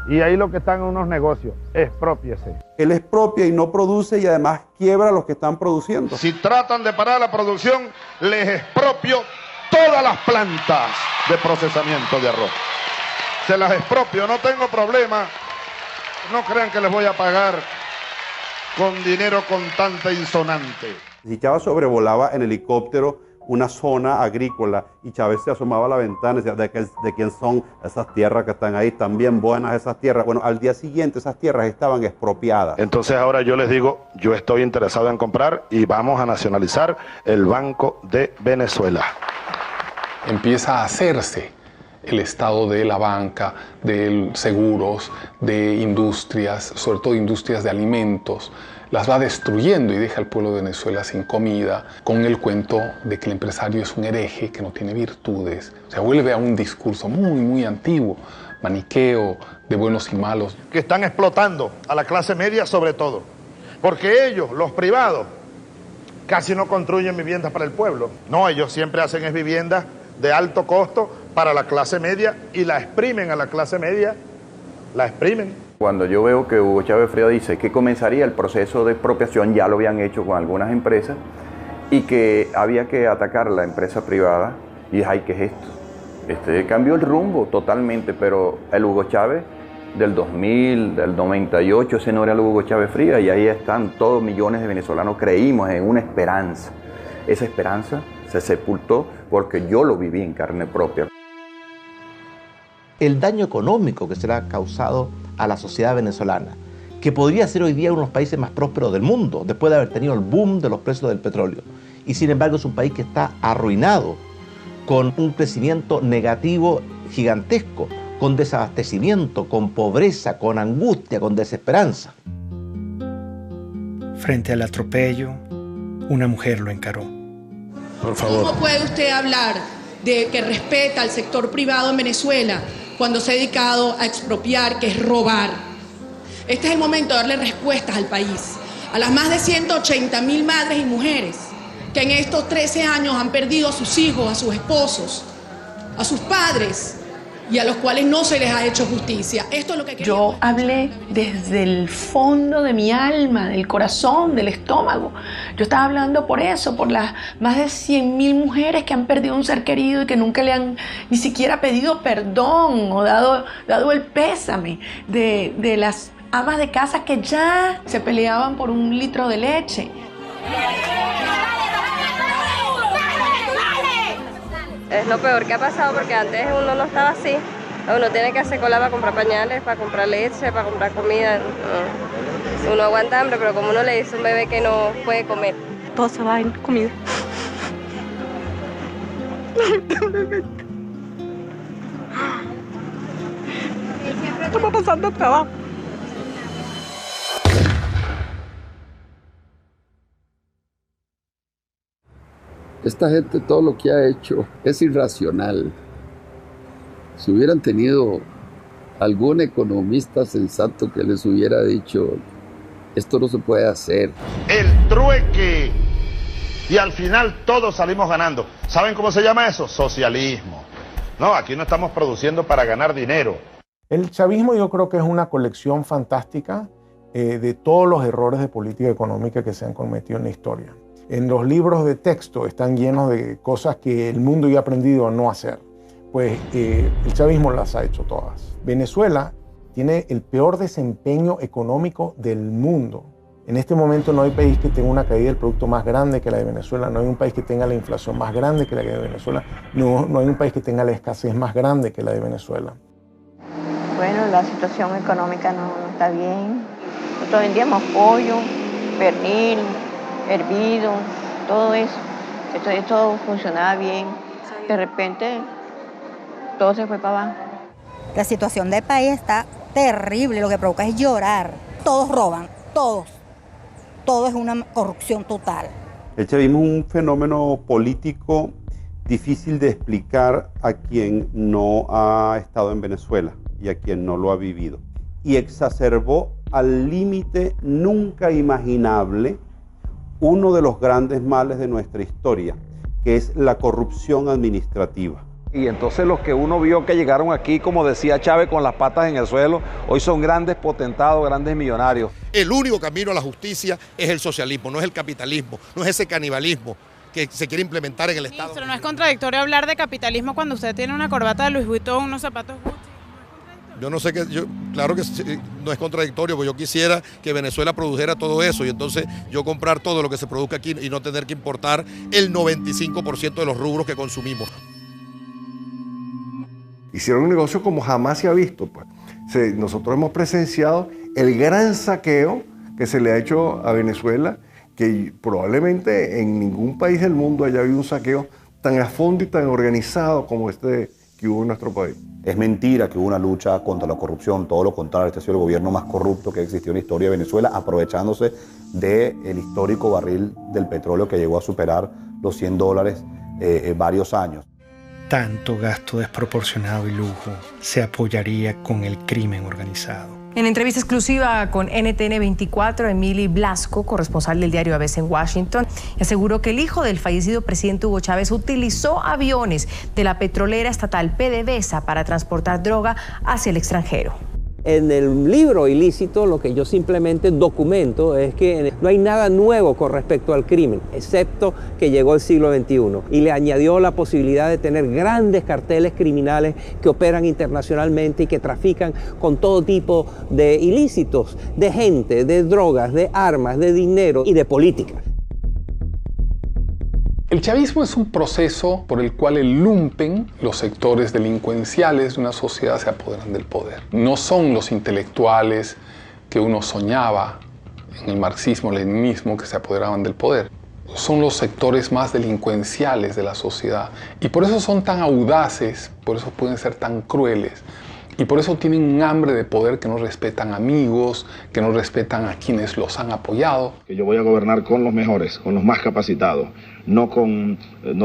S2: Y ahí lo que están en unos negocios, exprópiese.
S3: Él expropia y no produce y además quiebra a los que están produciendo.
S2: Si tratan de parar la producción, les expropio todas las plantas de procesamiento de arroz. Se las expropio, no tengo problema. No crean que les voy a pagar con dinero contante insonante.
S3: Si Chávez sobrevolaba en helicóptero una zona agrícola y Chávez se asomaba a la ventana y decía, ¿de quién son esas tierras que están ahí? Están bien buenas esas tierras. Bueno, al día siguiente esas tierras estaban expropiadas.
S20: Entonces ahora yo les digo, yo estoy interesado en comprar y vamos a nacionalizar el Banco de Venezuela.
S9: Empieza a hacerse el estado de la banca, de seguros, de industrias, sobre todo industrias de alimentos. Las va destruyendo y deja al pueblo de Venezuela sin comida, con el cuento de que el empresario es un hereje, que no tiene virtudes. O sea, vuelve a un discurso muy, muy antiguo, maniqueo, de buenos y malos.
S2: Que están explotando a la clase media sobre todo. Porque ellos, los privados, casi no construyen viviendas para el pueblo. No, ellos siempre hacen es viviendas de alto costo para la clase media y la exprimen a la clase media, la exprimen.
S4: Cuando yo veo que Hugo Chávez Frías dice que comenzaría el proceso de expropiación, ya lo habían hecho con algunas empresas, y que había que atacar la empresa privada, y dije, ay, ¿qué es esto? Cambió el rumbo totalmente, pero el Hugo Chávez del 2000, del 98, ese no era el Hugo Chávez Frías, y ahí están todos millones de venezolanos, creímos en una esperanza. Esa esperanza se sepultó porque yo lo viví en carne propia.
S5: El daño económico que se le ha causado a la sociedad venezolana, que podría ser hoy día uno de los países más prósperos del mundo, después de haber tenido el boom de los precios del petróleo. Y sin embargo es un país que está arruinado, con un crecimiento negativo gigantesco, con desabastecimiento, con pobreza, con angustia, con desesperanza.
S1: Frente al atropello, una mujer lo encaró.
S6: Por favor. ¿Cómo puede usted hablar de que respeta al sector privado en Venezuela cuando se ha dedicado a expropiar, que es robar? Este es el momento de darle respuestas al país, a las más de 180.000 madres y mujeres que en estos 13 años han perdido a sus hijos, a sus esposos, a sus padres, y a los cuales no se les ha hecho justicia. Esto es lo que
S14: yo hablé desde el fondo de mi alma, del corazón, del estómago. Yo estaba hablando por eso, por las más de 100.000 mujeres que han perdido un ser querido y que nunca le han ni siquiera pedido perdón o dado el pésame, de las amas de casa que ya se peleaban por un litro de leche.
S10: Es lo peor que ha pasado porque antes uno no estaba así. Uno tiene que hacer cola para comprar pañales, para comprar leche, para comprar comida. Uno aguanta hambre, pero como uno le dice a un bebé que no puede comer.
S11: Todo se va en comida. Estamos pasando trabajo.
S12: Esta gente todo lo que ha hecho es irracional. Si hubieran tenido algún economista sensato que les hubiera dicho, esto no se puede hacer.
S2: El trueque. Y al final todos salimos ganando. ¿Saben cómo se llama eso? Socialismo. No, aquí no estamos produciendo para ganar dinero.
S7: El chavismo yo creo que es una colección fantástica de todos los errores de política económica que se han cometido en la historia. En los libros de texto están llenos de cosas que el mundo ya ha aprendido a no hacer. Pues el chavismo las ha hecho todas. Venezuela tiene el peor desempeño económico del mundo. En este momento no hay país que tenga una caída del producto más grande que la de Venezuela, no hay un país que tenga la inflación más grande que la de Venezuela, no hay un país que tenga la escasez más grande que la de Venezuela.
S16: Bueno, la situación económica no está bien. Nosotros vendíamos pollo, pernil, hervido, todo eso. Esto funcionaba bien. De repente, todo se fue para abajo.
S22: La situación del país está terrible, lo que provoca es llorar. Todos roban, todos. Todo es una corrupción total.
S3: El chavismo es un fenómeno político difícil de explicar a quien no ha estado en Venezuela y a quien no lo ha vivido. Y exacerbó al límite nunca imaginable uno de los grandes males de nuestra historia, que es la corrupción administrativa.
S8: Y entonces los que uno vio que llegaron aquí, como decía Chávez, con las patas en el suelo, hoy son grandes potentados, grandes millonarios.
S13: El único camino a la justicia es el socialismo, no es el capitalismo, no es ese canibalismo que se quiere implementar en el Estado.
S15: Ministro, ¿no es contradictorio hablar de capitalismo cuando usted tiene una corbata de Louis Vuitton, unos zapatos Gucci?
S13: Yo no sé qué, claro que no es contradictorio, porque yo quisiera que Venezuela produjera todo eso y entonces yo comprar todo lo que se produzca aquí y no tener que importar el 95% de los rubros que consumimos.
S17: Hicieron un negocio como jamás se ha visto. Pues. Nosotros hemos presenciado el gran saqueo que se le ha hecho a Venezuela, que probablemente en ningún país del mundo haya habido un saqueo tan a fondo y tan organizado como este que hubo en nuestro país.
S18: Es mentira que hubo una lucha contra la corrupción, todo lo contrario, este ha sido el gobierno más corrupto que existió en la historia de Venezuela, aprovechándose del histórico barril del petróleo que llegó a superar los $100 varios años.
S1: Tanto gasto desproporcionado y lujo se apoyaría con el crimen organizado.
S19: En entrevista exclusiva con NTN 24, Emily Blasco, corresponsal del diario ABC en Washington, aseguró que el hijo del fallecido presidente Hugo Chávez utilizó aviones de la petrolera estatal PDVSA para transportar droga hacia el extranjero.
S23: En el libro ilícito lo que yo simplemente documento es que no hay nada nuevo con respecto al crimen, excepto que llegó el siglo XXI y le añadió la posibilidad de tener grandes carteles criminales que operan internacionalmente y que trafican con todo tipo de ilícitos, de gente, de drogas, de armas, de dinero y de política.
S9: El chavismo es un proceso por el cual el lumpen, los sectores delincuenciales de una sociedad se apoderan del poder. No son los intelectuales que uno soñaba en el marxismo-leninismo que se apoderaban del poder. Son los sectores más delincuenciales de la sociedad. Y por eso son tan audaces, por eso pueden ser tan crueles. Y por eso tienen un hambre de poder que no respetan amigos, que no respetan a quienes los han apoyado.
S2: Que yo voy a gobernar con los mejores, con los más capacitados. No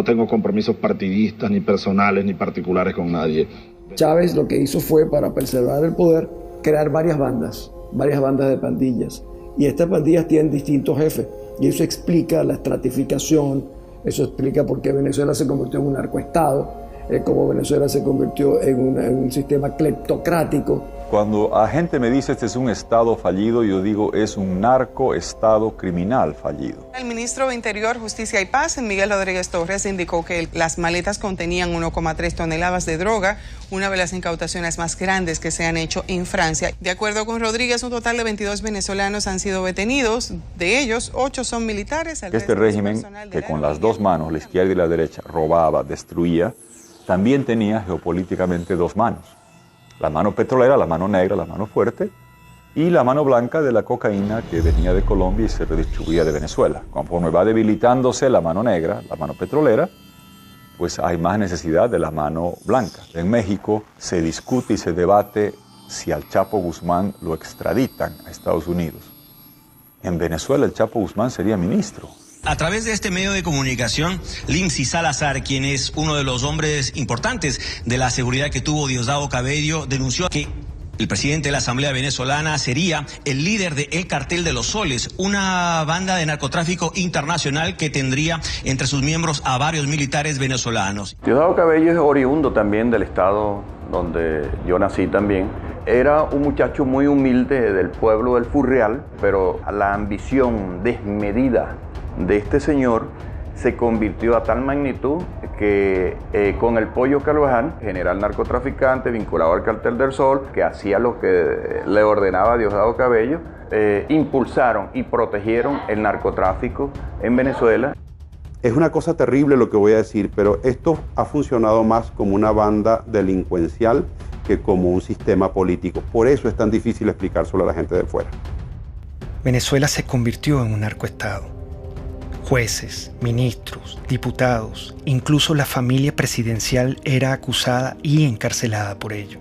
S2: tengo compromisos partidistas, ni personales, ni particulares con nadie.
S24: Chávez lo que hizo fue, para preservar el poder, crear varias bandas de pandillas. Y estas pandillas tienen distintos jefes. Y eso explica la estratificación, eso explica por qué Venezuela se convirtió en un narcoestado, cómo Venezuela se convirtió en un sistema cleptocrático.
S25: Cuando la gente me dice este es un estado fallido, yo digo es un narcoestado criminal fallido.
S26: El ministro de Interior, Justicia y Paz, Miguel Rodríguez Torres, indicó que las maletas contenían 1,3 toneladas de droga, una de las incautaciones más grandes que se han hecho en Francia. De acuerdo con Rodríguez, un total de 22 venezolanos han sido detenidos, de ellos 8 son militares.
S25: Este régimen, que con las dos manos, la izquierda y la derecha, robaba, destruía, también tenía geopolíticamente dos manos. La mano petrolera, la mano negra, la mano fuerte, y la mano blanca de la cocaína que venía de Colombia y se redistribuía de Venezuela. Conforme va debilitándose la mano negra, la mano petrolera, pues hay más necesidad de la mano blanca. En México se discute y se debate si al Chapo Guzmán lo extraditan a Estados Unidos. En Venezuela el Chapo Guzmán sería ministro.
S27: A través de este medio de comunicación, Lindsay Salazar, quien es uno de los hombres importantes de la seguridad que tuvo Diosdado Cabello, denunció que el presidente de la Asamblea Venezolana sería el líder del Cartel de los Soles, una banda de narcotráfico internacional que tendría entre sus miembros a varios militares venezolanos.
S4: Diosdado Cabello es oriundo también del estado donde yo nací también. Era un muchacho muy humilde del pueblo del Furreal, pero la ambición desmedida de este señor se convirtió a tal magnitud que con el Pollo Carvajal, general narcotraficante vinculado al Cartel del Sol, que hacía lo que le ordenaba Diosdado Cabello, impulsaron y protegieron el narcotráfico en Venezuela.
S3: Es una cosa terrible lo que voy a decir, pero esto ha funcionado más como una banda delincuencial que como un sistema político. Por eso es tan difícil explicárselo a la gente de fuera.
S1: Venezuela se convirtió en un narcoestado. Jueces, ministros, diputados, incluso la familia presidencial era acusada y encarcelada por ello.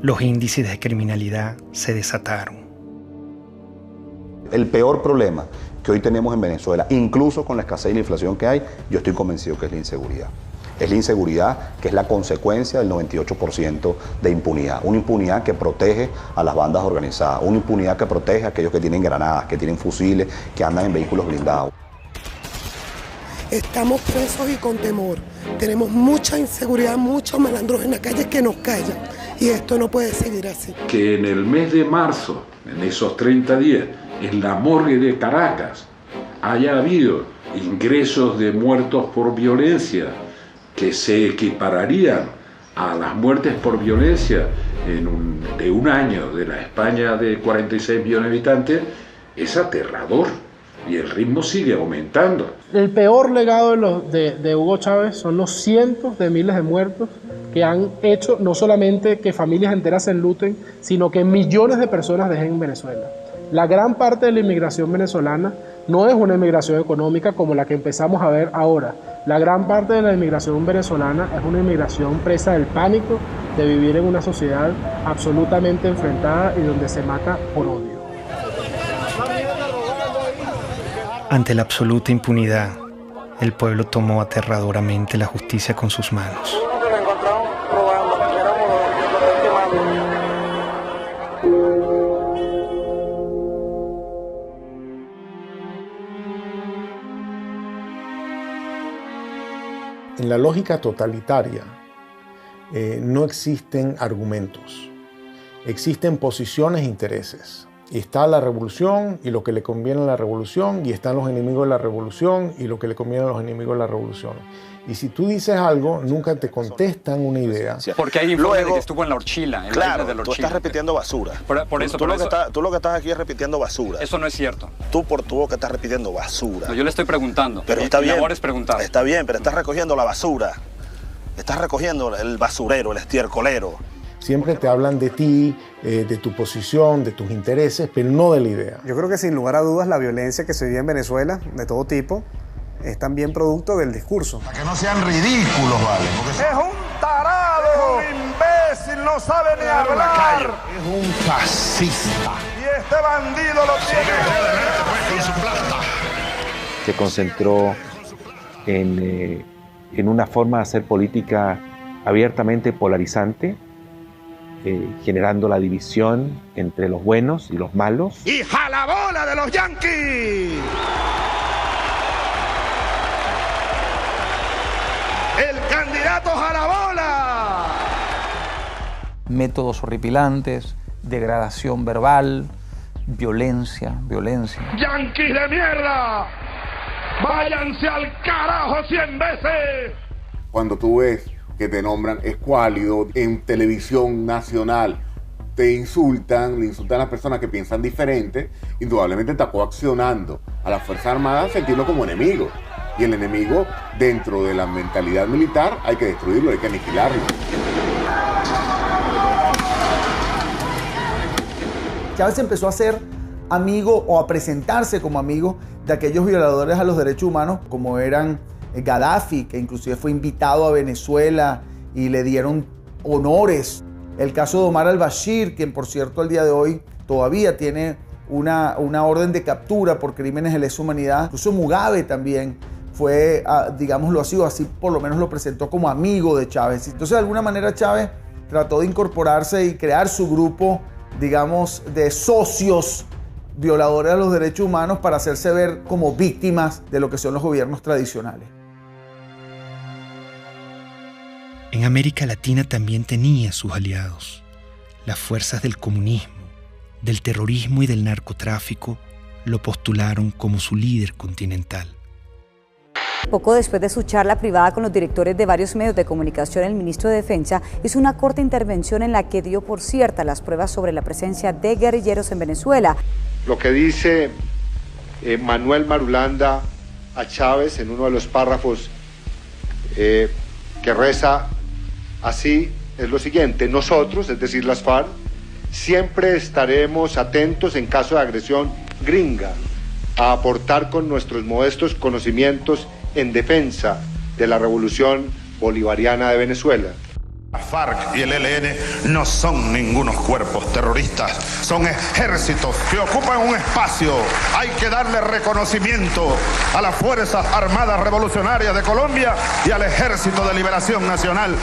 S1: Los índices de criminalidad se desataron.
S18: El peor problema que hoy tenemos en Venezuela, incluso con la escasez y la inflación que hay, yo estoy convencido que es la inseguridad. Es la inseguridad que es la consecuencia del 98% de impunidad. Una impunidad que protege a las bandas organizadas, una impunidad que protege a aquellos que tienen granadas, que tienen fusiles, que andan en vehículos blindados.
S5: Estamos presos y con temor. Tenemos mucha inseguridad, muchos malandros en la calle que nos callan. Y esto no puede seguir así.
S6: Que en el mes de marzo, en esos 30 días, en la morgue de Caracas, haya habido ingresos de muertos por violencia que se equipararían a las muertes por violencia de un año de la España de 46 millones de habitantes, es aterrador. Y el ritmo sigue aumentando.
S10: El peor legado de Hugo Chávez son los cientos de miles de muertos que han hecho no solamente que familias enteras se enluten, sino que millones de personas dejen en Venezuela. La gran parte de la inmigración venezolana no es una inmigración económica como la que empezamos a ver ahora. La gran parte de la inmigración venezolana es una inmigración presa del pánico de vivir en una sociedad absolutamente enfrentada y donde se mata por odio.
S1: Ante la absoluta impunidad, el pueblo tomó aterradoramente la justicia con sus manos.
S7: En la lógica totalitaria no existen argumentos, existen posiciones e intereses. Y está la revolución y lo que le conviene a la revolución, y están los enemigos de la revolución y lo que le conviene a los enemigos de la revolución. Y si tú dices algo, nunca te contestan una idea.
S11: Porque hay informes de que estuvo en la Orchila.
S14: Claro, tú estás repitiendo basura. Tú lo que estás aquí es repitiendo basura.
S11: Eso no es cierto.
S14: Tú lo que estás repitiendo basura.
S11: No, yo le estoy preguntando.
S14: Pero está bien.
S11: Mi labor es preguntar.
S14: Está bien, pero estás recogiendo la basura. Estás recogiendo el basurero, el estiercolero.
S7: Siempre te hablan de ti, de tu posición, de tus intereses, pero no de la idea.
S20: Yo creo que sin lugar a dudas la violencia que se vive en Venezuela, de todo tipo, es también producto del discurso.
S21: Para que no sean ridículos, ¿vale?
S28: Es un tarado, es un imbécil, no sabe ni hablar.
S21: Es un fascista.
S28: Y este bandido lo tiene.
S21: Con su plata.
S29: Se concentró en una forma de hacer política abiertamente polarizante, generando la división entre los buenos y los malos.
S28: ¡Y jalabola de los yanquis! ¡El candidato jalabola!
S30: Métodos horripilantes, degradación verbal, violencia.
S28: ¡Yanquis de mierda! ¡Váyanse al carajo 100 veces!
S21: Cuando tú ves que te nombran escuálido en televisión nacional, le insultan a las personas que piensan diferente, indudablemente está coaccionando a las Fuerzas Armadas a sentirlo como enemigo. Y el enemigo, dentro de la mentalidad militar, hay que destruirlo, hay que aniquilarlo.
S31: Chávez empezó a ser amigo o a presentarse como amigo de aquellos violadores a los derechos humanos, como eran Gaddafi, que inclusive fue invitado a Venezuela y le dieron honores. El caso de Omar al-Bashir, quien por cierto al día de hoy todavía tiene una orden de captura por crímenes de lesa humanidad. Incluso Mugabe también fue, digámoslo así por lo menos lo presentó como amigo de Chávez. Entonces de alguna manera Chávez trató de incorporarse y crear su grupo, digamos, de socios violadores de los derechos humanos para hacerse ver como víctimas de lo que son los gobiernos tradicionales.
S1: En América Latina también tenía sus aliados. Las fuerzas del comunismo, del terrorismo y del narcotráfico lo postularon como su líder continental.
S32: Poco después de su charla privada con los directores de varios medios de comunicación, el ministro de Defensa hizo una corta intervención en la que dio por cierta las pruebas sobre la presencia de guerrilleros en Venezuela.
S33: Lo que dice Manuel Marulanda a Chávez en uno de los párrafos que reza así es lo siguiente: nosotros, es decir las FARC, siempre estaremos atentos en caso de agresión gringa a aportar con nuestros modestos conocimientos en defensa de la revolución bolivariana de Venezuela.
S2: La FARC y el ELN no son ningunos cuerpos terroristas, son ejércitos que ocupan un espacio. Hay que darle reconocimiento a las Fuerzas Armadas Revolucionarias de Colombia y al Ejército de Liberación Nacional.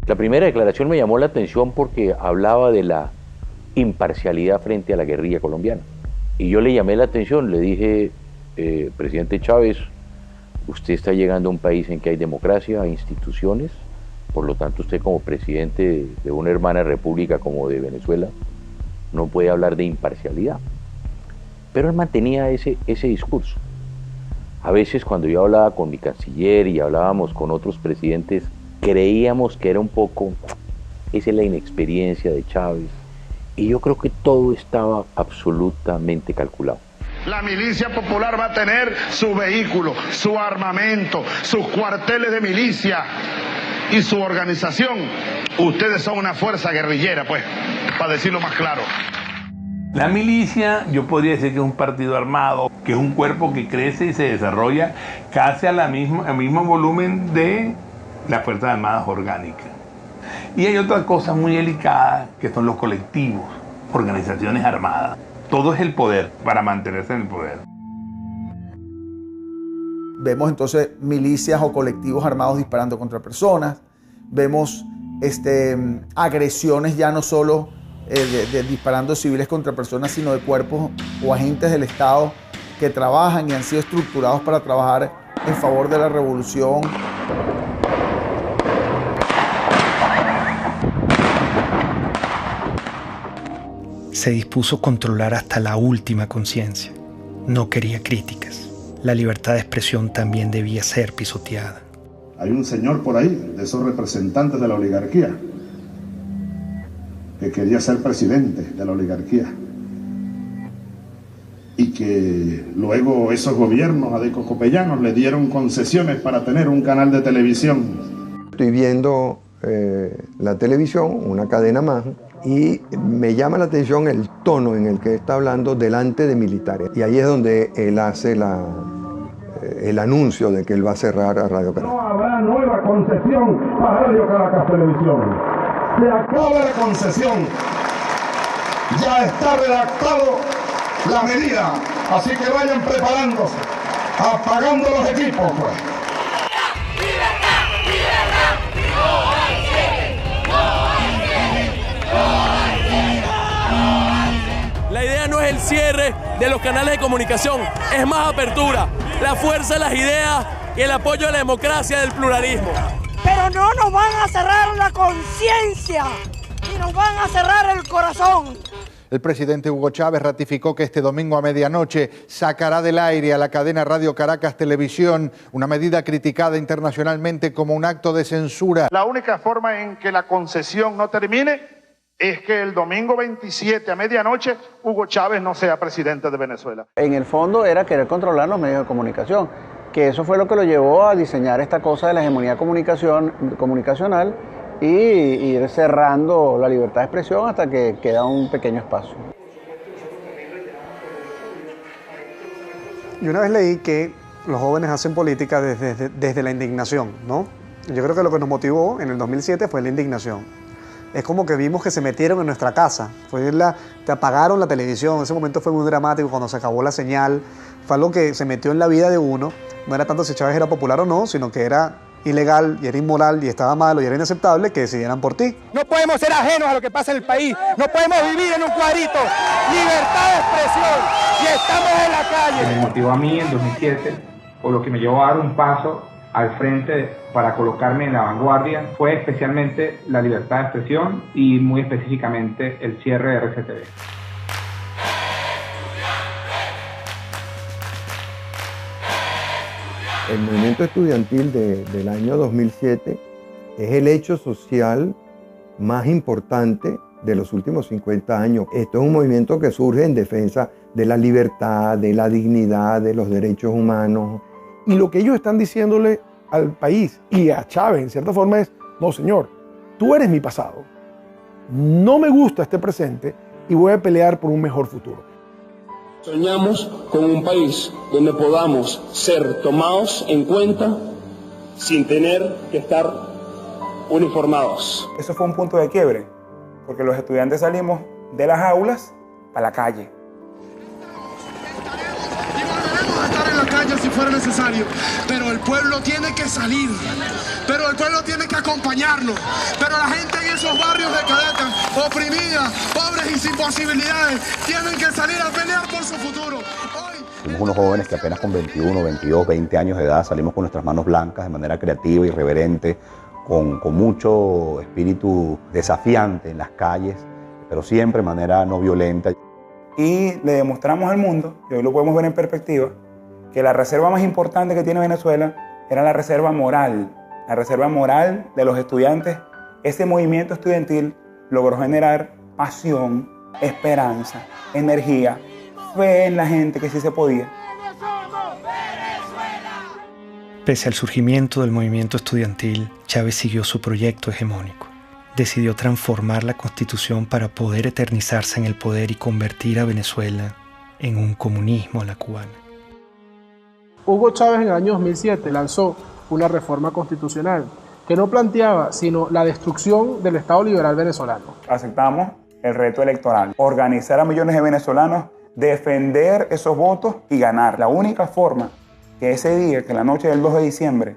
S8: La primera declaración me llamó la atención porque hablaba de la imparcialidad frente a la guerrilla colombiana. Y yo le llamé la atención, le dije, presidente Chávez, usted está llegando a un país en que hay democracia, hay instituciones. Por lo tanto, usted como presidente de una hermana república como de Venezuela no puede hablar de imparcialidad. Pero él mantenía ese discurso. A veces cuando yo hablaba con mi canciller y hablábamos con otros presidentes, creíamos que era un poco, esa es la inexperiencia de Chávez. Y yo creo que todo estaba absolutamente calculado.
S2: La milicia popular va a tener su vehículo, su armamento, sus cuarteles de milicia y su organización. Ustedes son una fuerza guerrillera, pues, para decirlo más claro.
S9: La milicia, yo podría decir que es un partido armado, que es un cuerpo que crece y se desarrolla casi al mismo volumen de las Fuerzas Armadas orgánicas. Y hay otra cosa muy delicada, que son los colectivos, organizaciones armadas. Todo es el poder, para mantenerse en el poder.
S31: Vemos entonces milicias o colectivos armados disparando contra personas. Vemos agresiones ya no solo de disparando civiles contra personas, sino de cuerpos o agentes del Estado que trabajan y han sido estructurados para trabajar en favor de la revolución.
S1: Se dispuso a controlar hasta la última conciencia. No quería críticas. La libertad de expresión también debía ser pisoteada.
S12: Hay un señor por ahí, de esos representantes de la oligarquía, que quería ser presidente de la oligarquía. Y que luego esos gobiernos adecocopellanos le dieron concesiones para tener un canal de televisión.
S13: Estoy viendo la televisión, una cadena más, y me llama la atención el tono en el que está hablando delante de militares. Y ahí es donde él hace el anuncio de que él va a cerrar a Radio Caracas.
S2: No habrá nueva concesión para Radio Caracas Televisión. Se acaba la concesión. Ya está redactado la medida. Así que vayan preparándose, apagando los equipos, pues.
S15: La idea no es el cierre de los canales de comunicación, es más apertura, la fuerza de las ideas y el apoyo a la democracia del pluralismo.
S16: Pero no nos van a cerrar la conciencia y nos van a cerrar el corazón.
S17: El presidente Hugo Chávez ratificó que este domingo a medianoche sacará del aire a la cadena Radio Caracas Televisión, una medida criticada internacionalmente como un acto de censura.
S2: La única forma en que la concesión no termine es que el domingo 27 a medianoche Hugo Chávez no sea presidente de Venezuela.
S19: En el fondo era querer controlar los medios de comunicación, que eso fue lo que lo llevó a diseñar esta cosa de la hegemonía comunicacional y ir cerrando la libertad de expresión hasta que queda un pequeño espacio.
S20: Yo una vez leí que los jóvenes hacen política desde la indignación, ¿no? Yo creo que lo que nos motivó en el 2007 fue la indignación. Es como que vimos que se metieron en nuestra casa, te apagaron la televisión, ese momento fue muy dramático cuando se acabó la señal, fue algo que se metió en la vida de uno, no era tanto si Chávez era popular o no, sino que era ilegal y era inmoral y estaba malo y era inaceptable que decidieran por ti.
S22: No podemos ser ajenos a lo que pasa en el país, no podemos vivir en un cuadrito, libertad de expresión y estamos en la calle.
S23: Me motivó a mí en 2007, o lo que me llevó a dar un paso al frente para colocarme en la vanguardia fue especialmente la libertad de expresión y muy específicamente el cierre de RCTV.
S13: El movimiento estudiantil del año 2007 es el hecho social más importante de los últimos 50 años. Esto es un movimiento que surge en defensa de la libertad, de la dignidad, de los derechos humanos.
S7: Y lo que ellos están diciéndole al país y a Chávez, en cierta forma, es: no, señor, tú eres mi pasado. No me gusta este presente y voy a pelear por un mejor futuro.
S24: Soñamos con un país donde podamos ser tomados en cuenta sin tener que estar uniformados.
S22: Eso fue un punto de quiebre, porque los estudiantes salimos de las aulas a la calle.
S28: Estar en la calle si fuera necesario, pero el pueblo tiene que salir, pero el pueblo tiene que acompañarnos, pero la gente en esos barrios de Caracas, oprimida, pobres y sin posibilidades, tienen que salir a pelear por su futuro.
S3: Somos unos jóvenes que apenas con 21, 22, 20 años de edad salimos con nuestras manos blancas de manera creativa, irreverente, con mucho espíritu desafiante en las calles, pero siempre de manera no violenta.
S22: Y le demostramos al mundo, y hoy lo podemos ver en perspectiva, que la reserva más importante que tiene Venezuela era la reserva moral de los estudiantes. Ese movimiento estudiantil logró generar pasión, esperanza, energía, fe en la gente que sí se podía.
S1: Pese al surgimiento del movimiento estudiantil, Chávez siguió su proyecto hegemónico. Decidió transformar la Constitución para poder eternizarse en el poder y convertir a Venezuela en un comunismo a la cubana.
S24: Hugo Chávez en el año 2007 lanzó una reforma constitucional que no planteaba sino la destrucción del Estado liberal venezolano.
S22: Aceptamos el reto electoral, organizar a millones de venezolanos, defender esos votos y ganar. La única forma que ese día, que la noche del 2 de diciembre,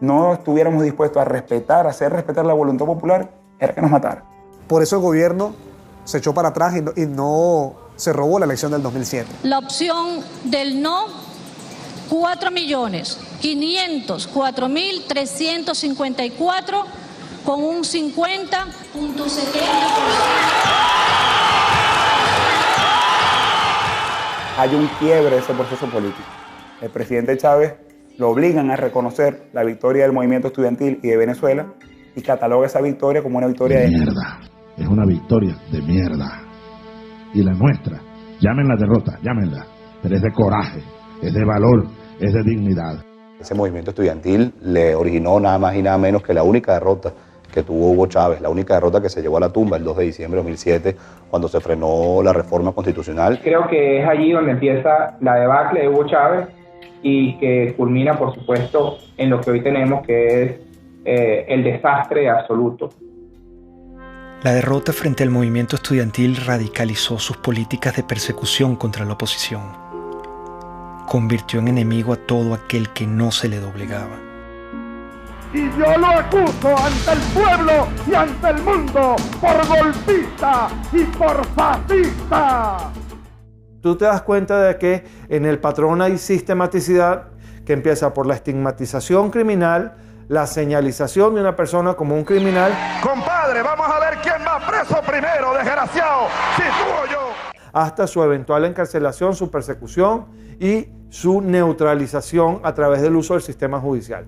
S22: no estuviéramos dispuestos a respetar, a hacer respetar la voluntad popular, era que nos mataran.
S20: Por eso el gobierno se echó para atrás y no se robó la elección del 2007.
S4: La opción del no, 4.504.354 con un 50.70%.
S22: Hay un quiebre de ese proceso político. El presidente Chávez lo obligan a reconocer la victoria del movimiento estudiantil y de Venezuela y cataloga esa victoria como una victoria de
S5: mierda. Es una victoria de mierda. Y la nuestra, llámenla derrota, llámenla, pero es de coraje, es de valor, es de dignidad.
S3: Ese movimiento estudiantil le originó nada más y nada menos que la única derrota que tuvo Hugo Chávez, la única derrota que se llevó a la tumba el 2 de diciembre de 2007, cuando se frenó la reforma constitucional.
S23: Creo que es allí donde empieza la debacle de Hugo Chávez y que culmina, por supuesto, en lo que hoy tenemos, que es el desastre absoluto.
S1: La derrota frente al movimiento estudiantil radicalizó sus políticas de persecución contra la oposición. Convirtió en enemigo a todo aquel que no se le doblegaba.
S28: Y yo lo acuso ante el pueblo y ante el mundo por golpista y por fascista.
S22: Tú te das cuenta de que en el patrón hay sistematicidad que empieza por la estigmatización criminal, la señalización de una persona como un criminal.
S28: Compadre, vamos a ver quién va preso primero, desgraciado, si tú o yo.
S22: Hasta su eventual encarcelación, su persecución y su neutralización a través del uso del sistema judicial.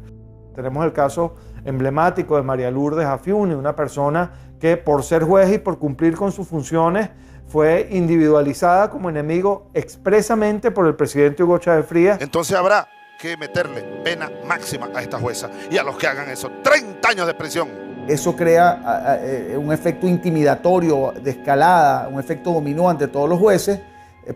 S22: Tenemos el caso emblemático de María Lourdes Afiuni, una persona que por ser juez y por cumplir con sus funciones fue individualizada como enemigo expresamente por el presidente Hugo Chávez Frías.
S2: Entonces habrá que meterle pena máxima a esta jueza y a los que hagan eso, 30 años de prisión.
S31: Eso crea un efecto intimidatorio de escalada, un efecto dominó ante todos los jueces,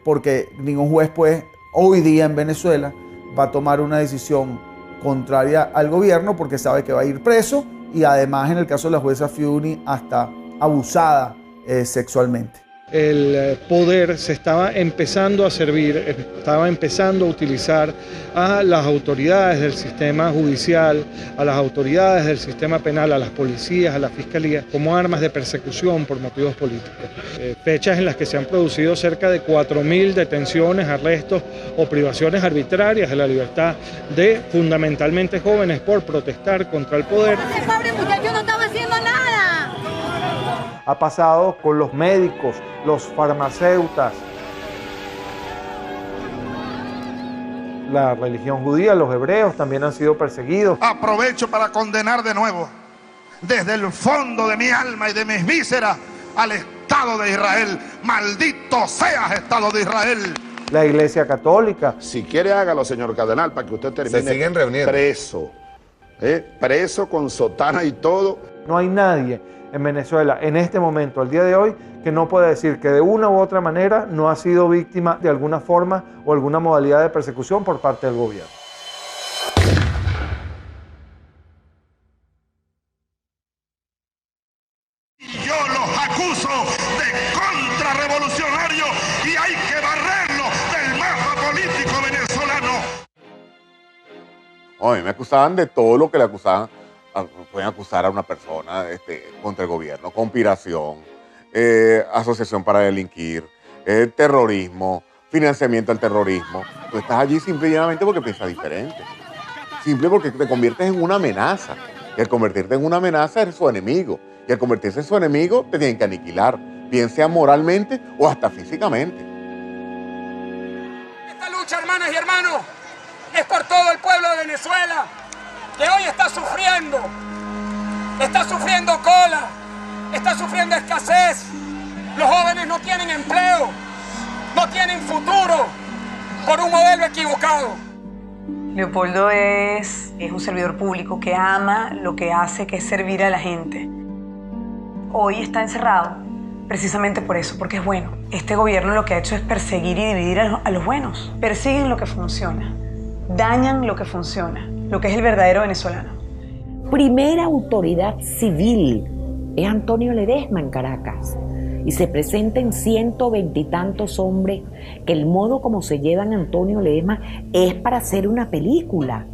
S31: porque ningún juez pues hoy día en Venezuela va a tomar una decisión contraria al gobierno porque sabe que va a ir preso y además en el caso de la jueza Afiuni hasta abusada sexualmente.
S22: El poder se estaba empezando a servir, estaba empezando a utilizar a las autoridades del sistema judicial, a las autoridades del sistema penal, a las policías, a la fiscalía, como armas de persecución por motivos políticos. Fechas en las que se han producido cerca de 4.000 detenciones, arrestos o privaciones arbitrarias de la libertad de fundamentalmente jóvenes por protestar contra el poder.
S4: Ese pobre muchacho no estaba haciendo nada.
S22: Ha pasado con los médicos, los farmacéutas, la religión judía, los hebreos también han sido perseguidos.
S2: Aprovecho para condenar de nuevo, desde el fondo de mi alma y de mis vísceras, al Estado de Israel. Maldito seas, Estado de Israel.
S22: La Iglesia Católica.
S2: Si quiere, hágalo, señor cardenal, para que usted termine.
S21: Se siguen reuniendo.
S2: Preso. Preso con sotana y todo.
S22: No hay nadie en Venezuela en este momento, al día de hoy, que no puede decir que de una u otra manera no ha sido víctima de alguna forma o alguna modalidad de persecución por parte del gobierno.
S2: los acuso de contrarrevolucionarios y hay que barrerlos del mapa político venezolano.
S21: Oye, me acusaban de todo lo que le acusaban. Pueden acusar a una persona contra el gobierno, conspiración, asociación para delinquir, terrorismo, financiamiento al terrorismo. Tú estás allí simple y llanamente porque piensas diferente. Simple porque te conviertes en una amenaza. Y al convertirte en una amenaza eres su enemigo. Y al convertirse en su enemigo te tienen que aniquilar, bien sea moralmente o hasta físicamente.
S6: Esta lucha, hermanas y hermanos, es por todo el pueblo de Venezuela, que hoy está sufriendo cola, está sufriendo escasez. Los jóvenes no tienen empleo, no tienen futuro por un modelo equivocado.
S8: Leopoldo es un servidor público que ama lo que hace, que es servir a la gente. Hoy está encerrado precisamente por eso, porque es bueno. Este gobierno lo que ha hecho es perseguir y dividir a los buenos. Persiguen lo que funciona, dañan lo que funciona, lo que es el verdadero venezolano.
S10: Primera autoridad civil es Antonio Ledesma en Caracas. Y se presenten 120 y tantos hombres que el modo como se llevan a Antonio Ledesma es para hacer una película.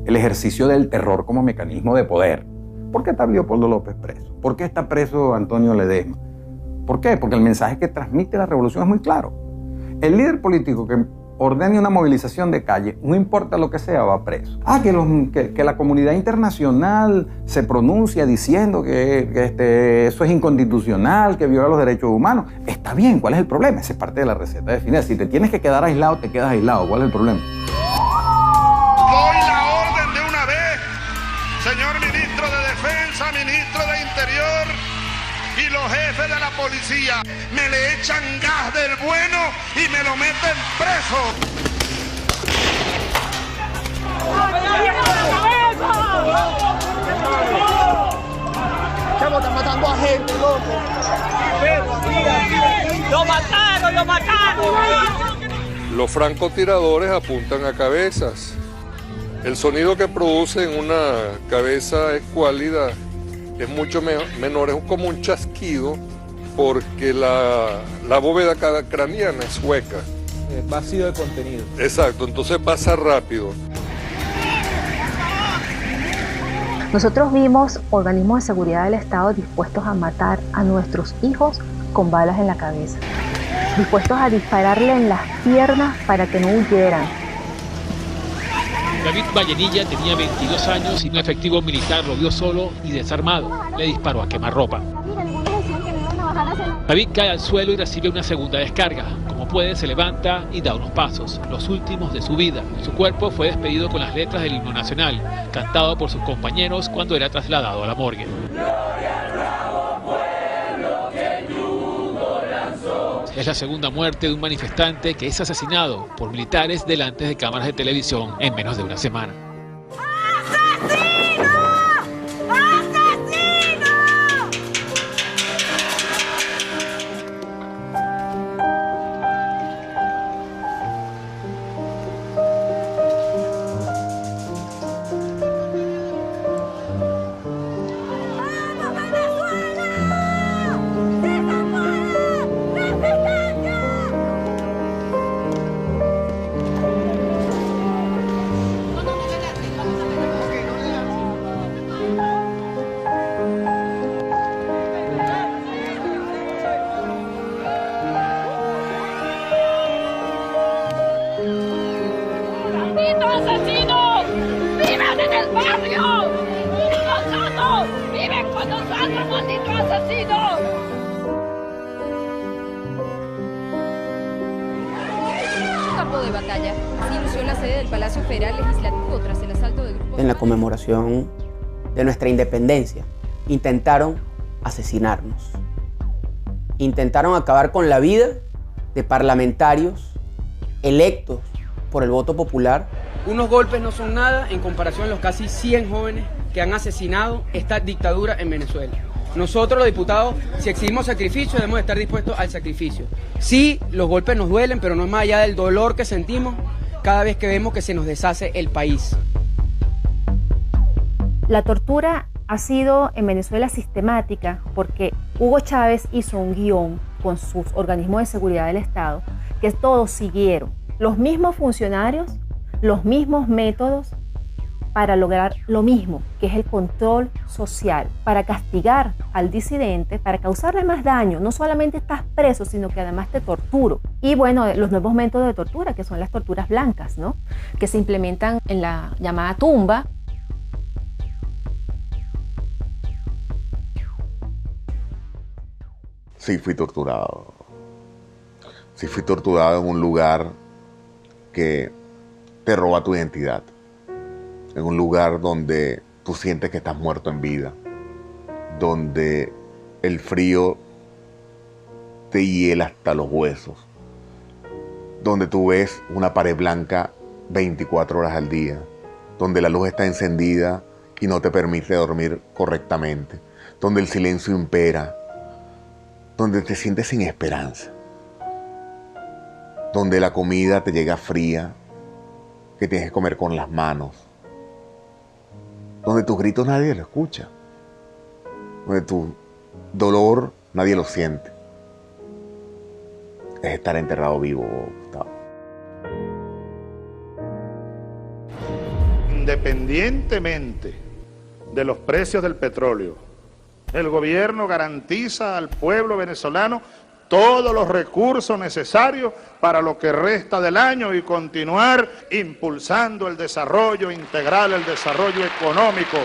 S11: El ejercicio del terror como mecanismo de poder. ¿Por qué está Leopoldo López preso? ¿Por qué está preso Antonio Ledesma? ¿Por qué? Porque el mensaje que transmite la revolución es muy claro. El líder político que ordene una movilización de calle, no importa lo que sea, va preso. Que la comunidad internacional se pronuncia diciendo que eso es inconstitucional, que viola los derechos humanos. Está bien, ¿cuál es el problema? Esa es parte de la receta definida. Si te tienes que quedar aislado, te quedas aislado. ¿Cuál es el problema?
S2: Doy la orden de una vez, señor ministro de Defensa, ministro de Interior y los jefes de la policía. Me le echan gas del bueno y me lo meten preso.
S16: Chamo, están matando a gente, loco. ¡Lo mataron, lo mataron!
S14: Los francotiradores apuntan a cabezas. El sonido que producen una cabeza escuálida es mucho menor, es como un chasquido, porque la bóveda craneana es hueca.
S18: Vacío de contenido.
S14: Exacto, entonces pasa rápido.
S25: Nosotros vimos organismos de seguridad del Estado dispuestos a matar a nuestros hijos con balas en la cabeza, dispuestos a dispararle en las piernas para que no huyeran.
S26: David Vallenilla tenía 22 años y un efectivo militar lo vio solo y desarmado. Le disparó a quemarropa. David cae al suelo y recibe una segunda descarga. Como puede, se levanta y da unos pasos, los últimos de su vida. Su cuerpo fue despedido con las letras del himno nacional, cantado por sus compañeros cuando era trasladado a la morgue. Es la segunda muerte de un manifestante que es asesinado por militares delante de cámaras de televisión en menos de una semana.
S27: En la conmemoración de nuestra independencia, intentaron asesinarnos. Intentaron acabar con la vida de parlamentarios electos por el voto popular.
S29: Unos golpes no son nada en comparación a los casi 100 jóvenes que han asesinado esta dictadura en Venezuela. Nosotros, los diputados, si exigimos sacrificio, debemos estar dispuestos al sacrificio. Sí, los golpes nos duelen, pero no es más allá del dolor que sentimos cada vez que vemos que se nos deshace el país.
S25: La tortura ha sido en Venezuela sistemática porque Hugo Chávez hizo un guión con sus organismos de seguridad del Estado que todos siguieron los mismos funcionarios, los mismos métodos para lograr lo mismo, que es el control social, para castigar al disidente, para causarle más daño. No solamente estás preso, sino que además te torturo. Y bueno, los nuevos métodos de tortura, que son las torturas blancas, ¿no? Que se implementan en la llamada tumba.
S21: Sí, fui torturado. Sí, fui torturado en un lugar que te roba tu identidad. En un lugar donde tú sientes que estás muerto en vida. Donde el frío te hiela hasta los huesos. Donde tú ves una pared blanca 24 horas al día. Donde la luz está encendida y no te permite dormir correctamente. Donde el silencio impera. Donde te sientes sin esperanza. Donde la comida te llega fría, que tienes que comer con las manos. Donde tus gritos nadie lo escucha. Donde tu dolor nadie lo siente. Es estar enterrado vivo, Gustavo.
S2: Independientemente de los precios del petróleo, el gobierno garantiza al pueblo venezolano todos los recursos necesarios para lo que resta del año y continuar impulsando el desarrollo integral, el desarrollo económico.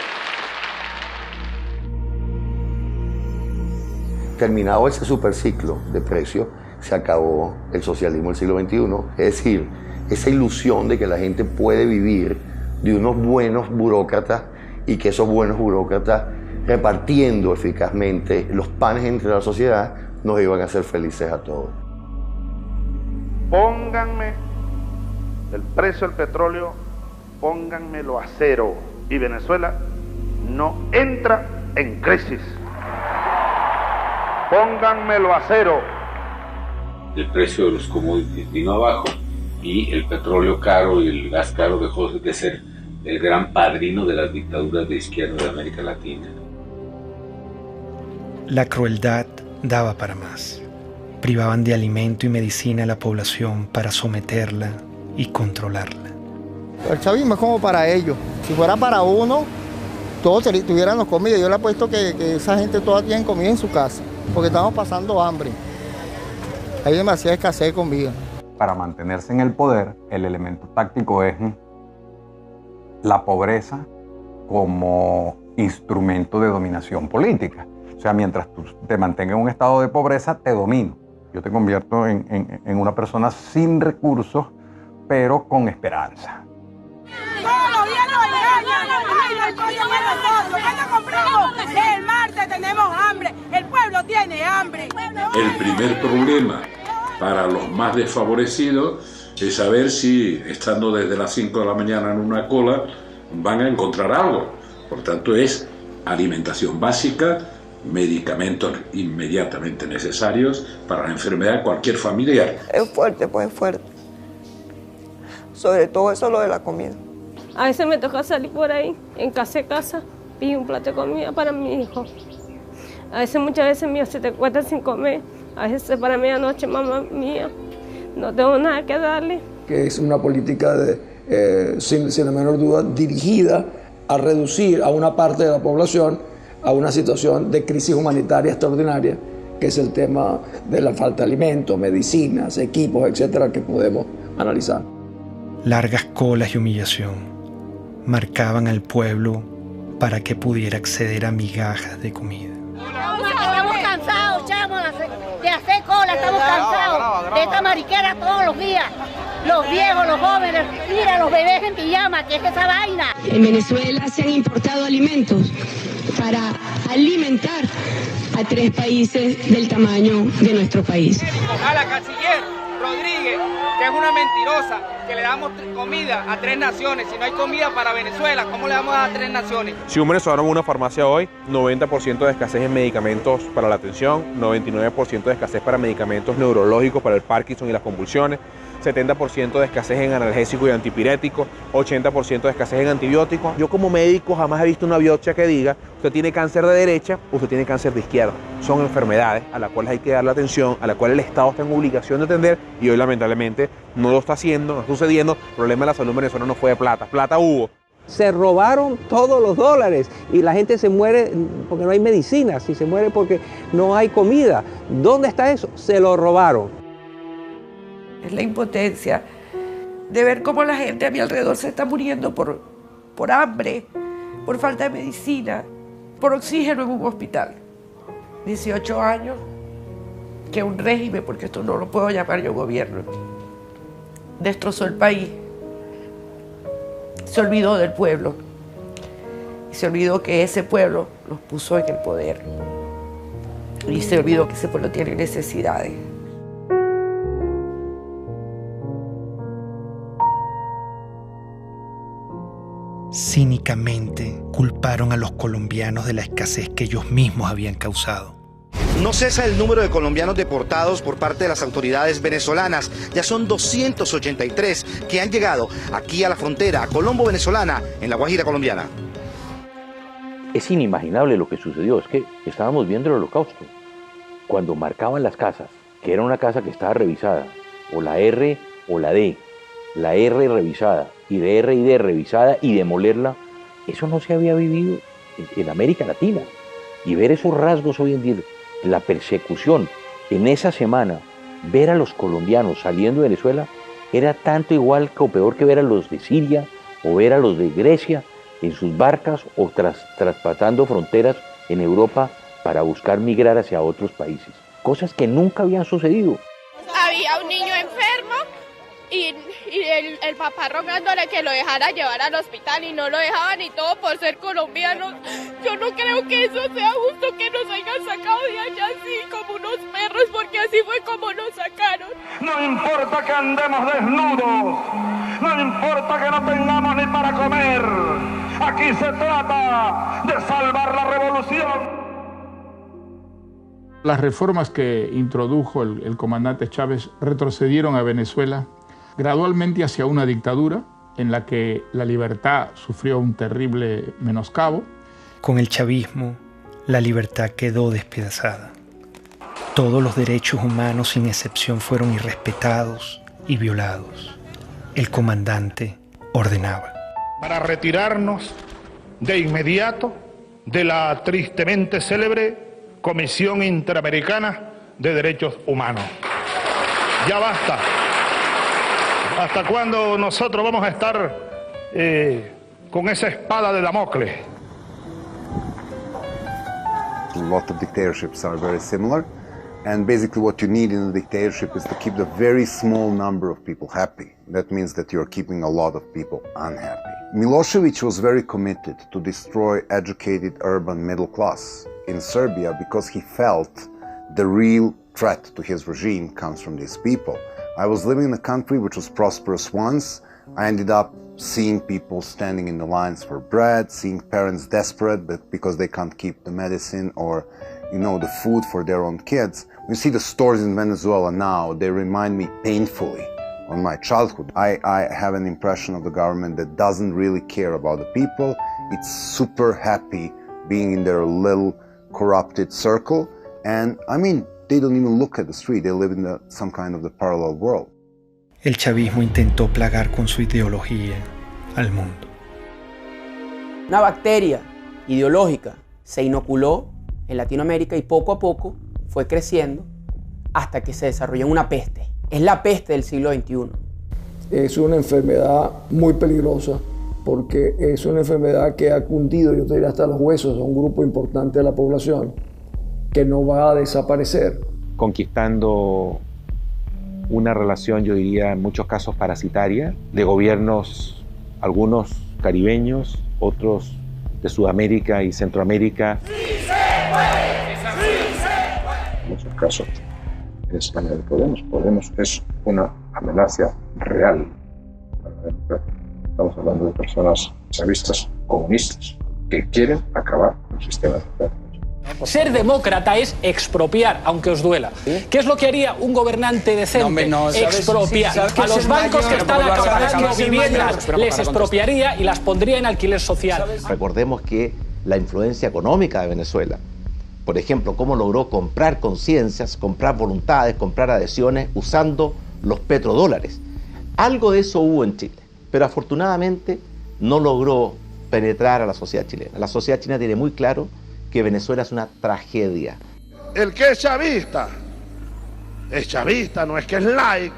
S5: Terminado ese superciclo de precios, se acabó el socialismo del siglo XXI. Es decir, esa ilusión de que la gente puede vivir de unos buenos burócratas y que esos buenos burócratas, repartiendo eficazmente los panes entre la sociedad, nos iban a hacer felices a todos.
S2: Pónganme el precio del petróleo, pónganmelo a cero y Venezuela no entra en crisis. Pónganmelo a cero.
S7: El precio de los commodities vino abajo y el petróleo caro y el gas caro dejó de ser el gran padrino de las dictaduras de izquierda de América Latina.
S1: La crueldad daba para más. Privaban de alimento y medicina a la población para someterla y controlarla.
S9: El chavismo es como para ellos. Si fuera para uno, todos tuviéramos comida. Yo le apuesto que esa gente toda tiene comida en su casa, porque estamos pasando hambre. Hay demasiada escasez de comida.
S11: Para mantenerse en el poder, el elemento táctico es la pobreza como instrumento de dominación política. O sea, mientras tú te mantengas en un estado de pobreza, te domino. Yo te convierto en una persona sin recursos, pero con esperanza.
S16: Todos los días nos engañan. El pollo de nosotros. ¿Qué no compramos? El martes tenemos hambre. El pueblo tiene hambre.
S7: El primer problema para los más desfavorecidos es saber si, estando desde las 5 de la mañana en una cola, van a encontrar algo. Por tanto, es alimentación básica, medicamentos inmediatamente necesarios para la enfermedad de cualquier familiar.
S12: Es fuerte, pues es fuerte. Sobre todo eso lo de la comida.
S13: A veces me toca salir por ahí, en casa, pido un plato de comida para mi hijo. A veces, muchas veces mío se te encuentra sin comer. A veces para medianoche, mamá mía, no tengo nada que darle.
S15: Que es una política, sin la menor duda, dirigida a reducir a una parte de la población a una situación de crisis humanitaria extraordinaria, que es el tema de la falta de alimentos, medicinas, equipos, etcétera, que podemos analizar.
S1: Largas colas y humillación marcaban al pueblo para que pudiera acceder a migajas de comida.
S4: Estamos cansados, chamo, de hacer cola, estamos cansados de esta mariquera todos los días. Los viejos, los jóvenes, mira, los bebés en pijama, ¿qué es esa vaina?
S17: En Venezuela se han importado alimentos para alimentar a 3 países del tamaño de nuestro país.
S6: A la canciller Rodríguez, que es una mentirosa, que le damos comida a 3 naciones. Si no hay comida para Venezuela, ¿cómo le vamos a dar a 3 naciones?
S18: Si un venezolano va a una farmacia hoy, 90% de escasez en medicamentos para la atención, 99% de escasez para medicamentos neurológicos para el Parkinson y las convulsiones, 70% de escasez en analgésicos y antipiréticos, 80% de escasez en antibióticos. Yo como médico jamás he visto una biopsia que diga usted tiene cáncer de derecha, usted tiene cáncer de izquierda. Son enfermedades a las cuales hay que darle atención, a las cuales el Estado está en obligación de atender y hoy lamentablemente no lo está haciendo, no está sucediendo. El problema de la salud venezolana no fue de plata, plata hubo.
S3: Se robaron todos los dólares y la gente se muere porque no hay medicinas y se muere porque no hay comida. ¿Dónde está eso? Se lo robaron.
S8: Es la impotencia de ver cómo la gente a mi alrededor se está muriendo por hambre, por falta de medicina, por oxígeno en un hospital. 18 años que un régimen, porque esto no lo puedo llamar yo gobierno, destrozó el país. Se olvidó del pueblo y se olvidó que ese pueblo los puso en el poder y se olvidó que ese pueblo tiene necesidades.
S1: Cínicamente culparon a los colombianos de la escasez que ellos mismos habían causado.
S10: No cesa el número de colombianos deportados por parte de las autoridades venezolanas. Ya son 283 que han llegado aquí a la frontera colombo-venezolana en La Guajira colombiana.
S19: Es inimaginable lo que sucedió, es que estábamos viendo el holocausto. Cuando marcaban las casas, que era una casa que estaba revisada, o la R o la D, la R revisada y de R y D revisada y demolerla, eso no se había vivido en América Latina. Y ver esos rasgos hoy en día, la persecución en esa semana, ver a los colombianos saliendo de Venezuela, era tanto igual o peor que ver a los de Siria o ver a los de Grecia en sus barcas o traspasando fronteras en Europa para buscar migrar hacia otros países. Cosas que nunca habían sucedido.
S20: Había un niño enfermo y el papá rogándole que lo dejara llevar al hospital y no lo dejaban y todo por ser colombianos. Yo no creo que eso sea justo que nos hayan sacado de allá así como unos perros, porque así fue como nos sacaron.
S2: No importa que andemos desnudos, no importa que no tengamos ni para comer. Aquí se trata de salvar la revolución.
S22: Las reformas que introdujo el comandante Chávez retrocedieron a Venezuela gradualmente hacia una dictadura en la que la libertad sufrió un terrible menoscabo.
S1: Con el chavismo, la libertad quedó despedazada. Todos los derechos humanos sin excepción fueron irrespetados y violados. El comandante ordenaba.
S2: Para retirarnos de inmediato de la tristemente célebre Comisión Interamericana de Derechos Humanos. Ya basta. ¿Hasta cuándo nosotros vamos a estar con esa espada de Damocles?
S23: A lot of dictatorships are very similar, and basically what you need in a dictatorship is to keep the very small number of people happy. That means that you're keeping a lot of people unhappy. Milosevic was very committed to destroy educated urban middle class in Serbia because he felt the real threat to his regime comes from these people. I was living in a country which was prosperous once. I ended up seeing people standing in the lines for bread, seeing parents desperate because they can't keep the medicine or, the food for their own kids. You see the stores in Venezuela now, they remind me painfully on my childhood. I have an impression of the government that doesn't really care about the people. It's super happy being in their little corrupted circle. And they don't even look at the street. They live in some kind of the parallel world.
S1: El chavismo intentó plagar con su ideología al mundo.
S27: Una bacteria ideológica se inoculó en Latinoamérica y poco a poco fue creciendo hasta que se desarrolló en una peste. Es la peste del siglo XXI.
S15: Es una enfermedad muy peligrosa porque es una enfermedad que ha cundido, yo te diría, hasta los huesos a un grupo importante de la población que no va a desaparecer.
S11: Conquistando una relación, yo diría, en muchos casos parasitaria, de gobiernos, algunos caribeños, otros de Sudamérica y Centroamérica.
S20: ¡Sí se puede! ¡Sí se puede!
S24: En muchos casos en España de Podemos es una amenaza real para la democracia. Estamos hablando de personas chavistas comunistas que quieren acabar con el sistema democrático.
S5: Ser demócrata es expropiar, aunque os duela. ¿Qué es lo que haría un gobernante decente? Expropiar. A los bancos que están acabando viviendas les expropiaría y las pondría en alquiler social.
S9: Recordemos que la influencia económica de Venezuela, por ejemplo, cómo logró comprar conciencias, comprar voluntades, comprar adhesiones usando los petrodólares. Algo de eso hubo en Chile, pero afortunadamente no logró penetrar a la sociedad chilena. La sociedad chilena tiene muy claro que Venezuela es una tragedia.
S2: El que es chavista, no es que es like,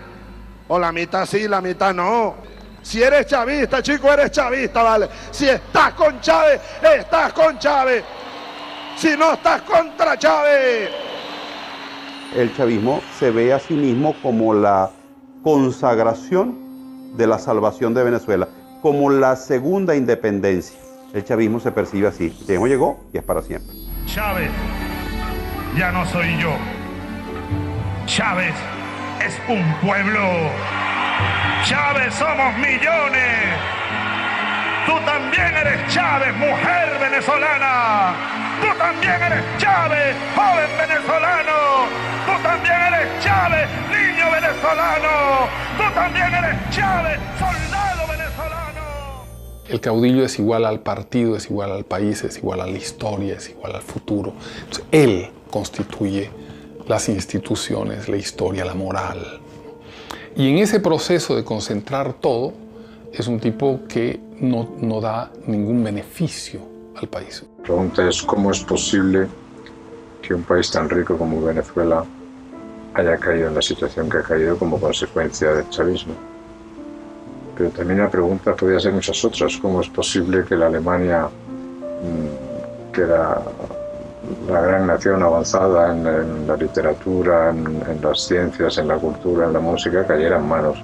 S2: o la mitad sí, la mitad no. Si eres chavista, chico, eres chavista, ¿vale? Si estás con Chávez, estás con Chávez. Si no estás contra Chávez.
S14: El chavismo se ve a sí mismo como la consagración de la salvación de Venezuela, como la segunda independencia. El chavismo se percibe así. El tiempo llegó y es para siempre.
S2: Chávez ya no soy yo. Chávez es un pueblo. Chávez somos millones. Tú también eres Chávez, mujer venezolana. Tú también eres Chávez, joven venezolano. Tú también eres Chávez, niño venezolano. Tú también eres Chávez, soldado venezolano.
S16: El caudillo es igual al partido, es igual al país, es igual a la historia, es igual al futuro. Entonces, él constituye las instituciones, la historia, la moral. Y en ese proceso de concentrar todo, es un tipo que no da ningún beneficio al país.
S24: La pregunta es cómo es posible que un país tan rico como Venezuela haya caído en la situación que ha caído como consecuencia del chavismo. Pero también la pregunta podría ser muchas otras. ¿Cómo es posible que la Alemania, que era la gran nación avanzada en la literatura, en las ciencias, en la cultura, en la música, cayera en manos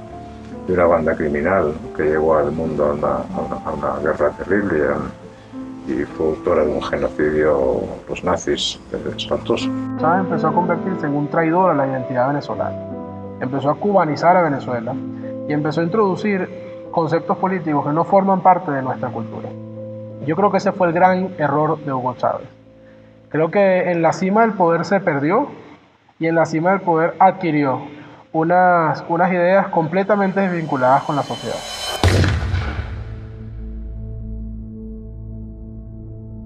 S24: de una banda criminal que llevó al mundo a una guerra terrible y fue autora de un genocidio, los nazis, espantoso?
S21: Chávez empezó a convertirse en un traidor a la identidad venezolana. Empezó a cubanizar a Venezuela y empezó a introducir conceptos políticos que no forman parte de nuestra cultura. Yo creo que ese fue el gran error de Hugo Chávez. Creo que en la cima del poder se perdió y en la cima del poder adquirió unas ideas completamente desvinculadas con la sociedad.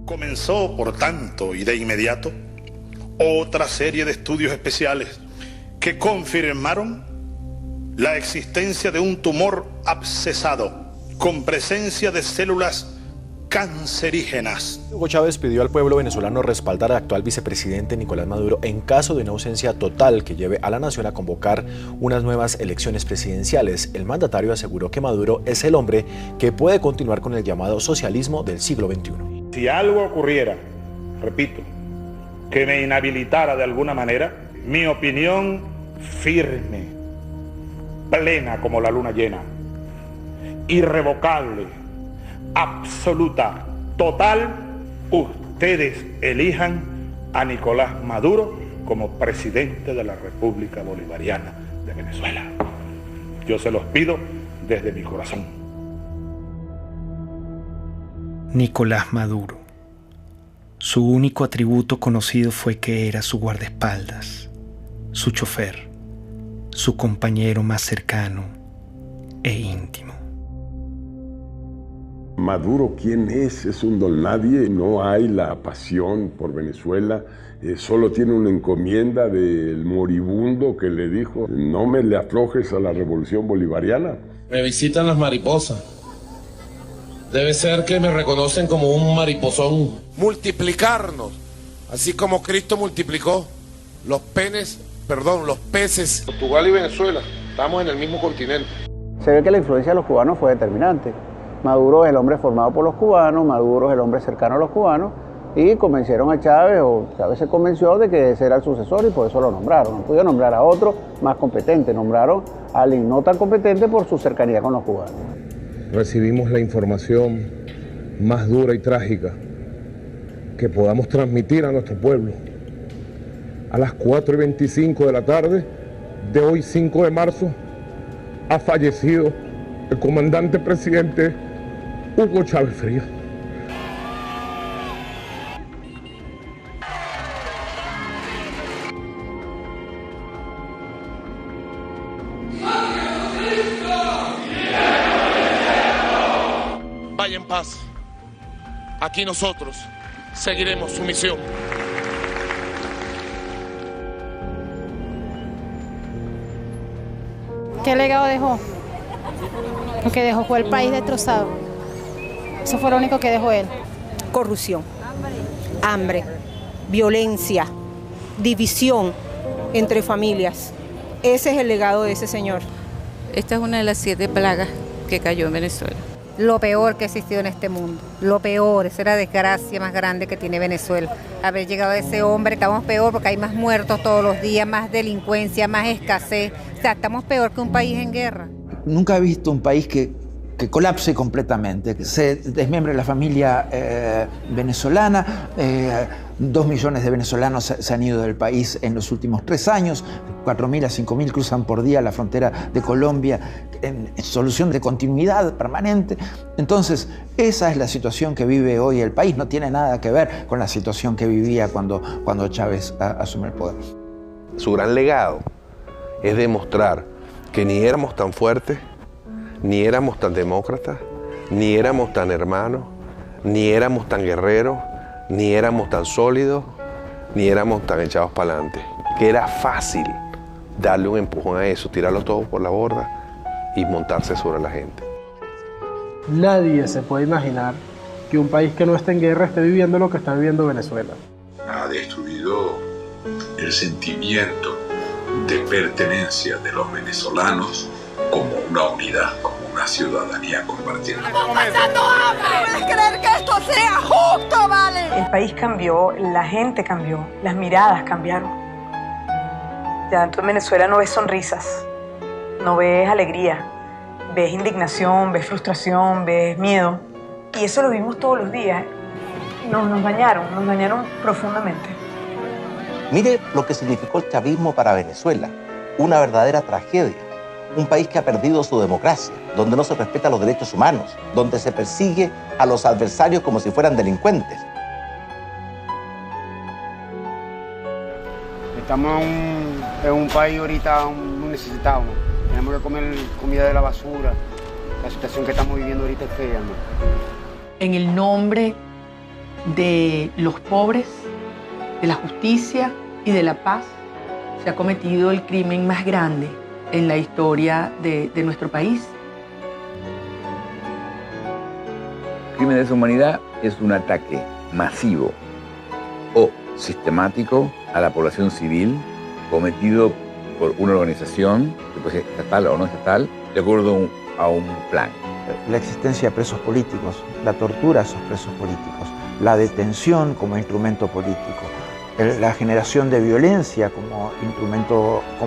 S2: Comenzó, por tanto, y de inmediato, otra serie de estudios especiales que confirmaron la existencia de un tumor abscesado con presencia de células cancerígenas.
S25: Hugo Chávez pidió al pueblo venezolano respaldar al actual vicepresidente Nicolás Maduro en caso de una ausencia total que lleve a la nación a convocar unas nuevas elecciones presidenciales. El mandatario aseguró que Maduro es el hombre que puede continuar con el llamado socialismo del siglo XXI.
S2: Si algo ocurriera, repito, que me inhabilitara de alguna manera, mi opinión firme, plena como la luna llena, irrevocable, absoluta, total, ustedes elijan a Nicolás Maduro como presidente de la República Bolivariana de Venezuela. Yo se los pido desde mi corazón.
S1: Nicolás Maduro. Su único atributo conocido fue que era su guardaespaldas, su chofer, su compañero más cercano e íntimo.
S26: Maduro, ¿quién es? Es un don nadie, no hay la pasión por Venezuela, solo tiene una encomienda del moribundo que le dijo: no me le aflojes a la revolución bolivariana.
S28: Me visitan las mariposas. Debe ser que me reconocen como un mariposón. Multiplicarnos, así como Cristo multiplicó los peces. Portugal y Venezuela, estamos en el mismo continente.
S29: Se ve que la influencia de los cubanos fue determinante. Maduro es el hombre formado por los cubanos, Maduro es el hombre cercano a los cubanos, y convencieron a Chávez, o Chávez se convenció de que ese era el sucesor y por eso lo nombraron. No pudieron nombrar a otro más competente, nombraron a alguien no tan competente por su cercanía con los cubanos.
S28: Recibimos la información más dura y trágica que podamos transmitir a nuestro pueblo. A las 4:25 de la tarde de hoy, 5 de marzo, ha fallecido el comandante presidente Hugo Chávez Frías.
S3: vaya en paz. Aquí nosotros seguiremos su misión.
S4: ¿Qué legado dejó? Lo que dejó fue el país destrozado. Eso fue lo único que dejó él.
S6: Corrupción, hambre, violencia, división entre familias. Ese es el legado de ese señor.
S7: Esta es una de las 7 plagas que cayó en Venezuela.
S8: Lo peor que existió en este mundo. Lo peor, esa es la desgracia más grande que tiene Venezuela. Haber llegado a ese hombre, estamos peor porque hay más muertos todos los días, más delincuencia, más escasez. O sea, estamos peor que un país en guerra.
S12: Nunca he visto un país que colapse completamente, que se desmembre la familia venezolana. 2 millones de venezolanos se han ido del país en los últimos 3 años, 4.000 a 5.000 cruzan por día la frontera de Colombia en solución de continuidad permanente. Entonces, esa es la situación que vive hoy el país, no tiene nada que ver con la situación que vivía cuando Chávez asume el poder.
S13: Su gran legado es demostrar que ni éramos tan fuertes, ni éramos tan demócratas, ni éramos tan hermanos, ni éramos tan guerreros, ni éramos tan sólidos, ni éramos tan echados para adelante. Que era fácil darle un empujón a eso, tirarlo todo por la borda y montarse sobre la gente.
S21: Nadie se puede imaginar que un país que no esté en guerra esté viviendo lo que está viviendo Venezuela.
S17: Ha destruido el sentimiento de pertenencia de los venezolanos como una unidad, como una ciudadanía compartida.
S18: ¡Estamos pasando hambre! ¿No puedes creer que esto sea justo, vale?
S30: El país cambió, la gente cambió, las miradas cambiaron. Ya tú en Venezuela no ves sonrisas, no ves alegría, ves indignación, ves frustración, ves miedo. Y eso lo vimos todos los días. Nos dañaron profundamente.
S9: Mire lo que significó el chavismo para Venezuela, una verdadera tragedia. Un país que ha perdido su democracia, donde no se respetan los derechos humanos, donde se persigue a los adversarios como si fueran delincuentes.
S31: Estamos en un país ahorita muy necesitado. Tenemos que comer comida de la basura. La situación que estamos viviendo ahorita es fea, ¿no?
S27: En el nombre de los pobres, de la justicia y de la paz, se ha cometido el crimen más grande en la historia de nuestro país.
S19: El crimen de lesa humanidad es un ataque masivo o sistemático a la población civil cometido por una organización, que puede ser estatal o no estatal, de acuerdo a un plan.
S12: La existencia de presos políticos, la tortura a esos presos políticos, la detención como instrumento político, la generación de violencia como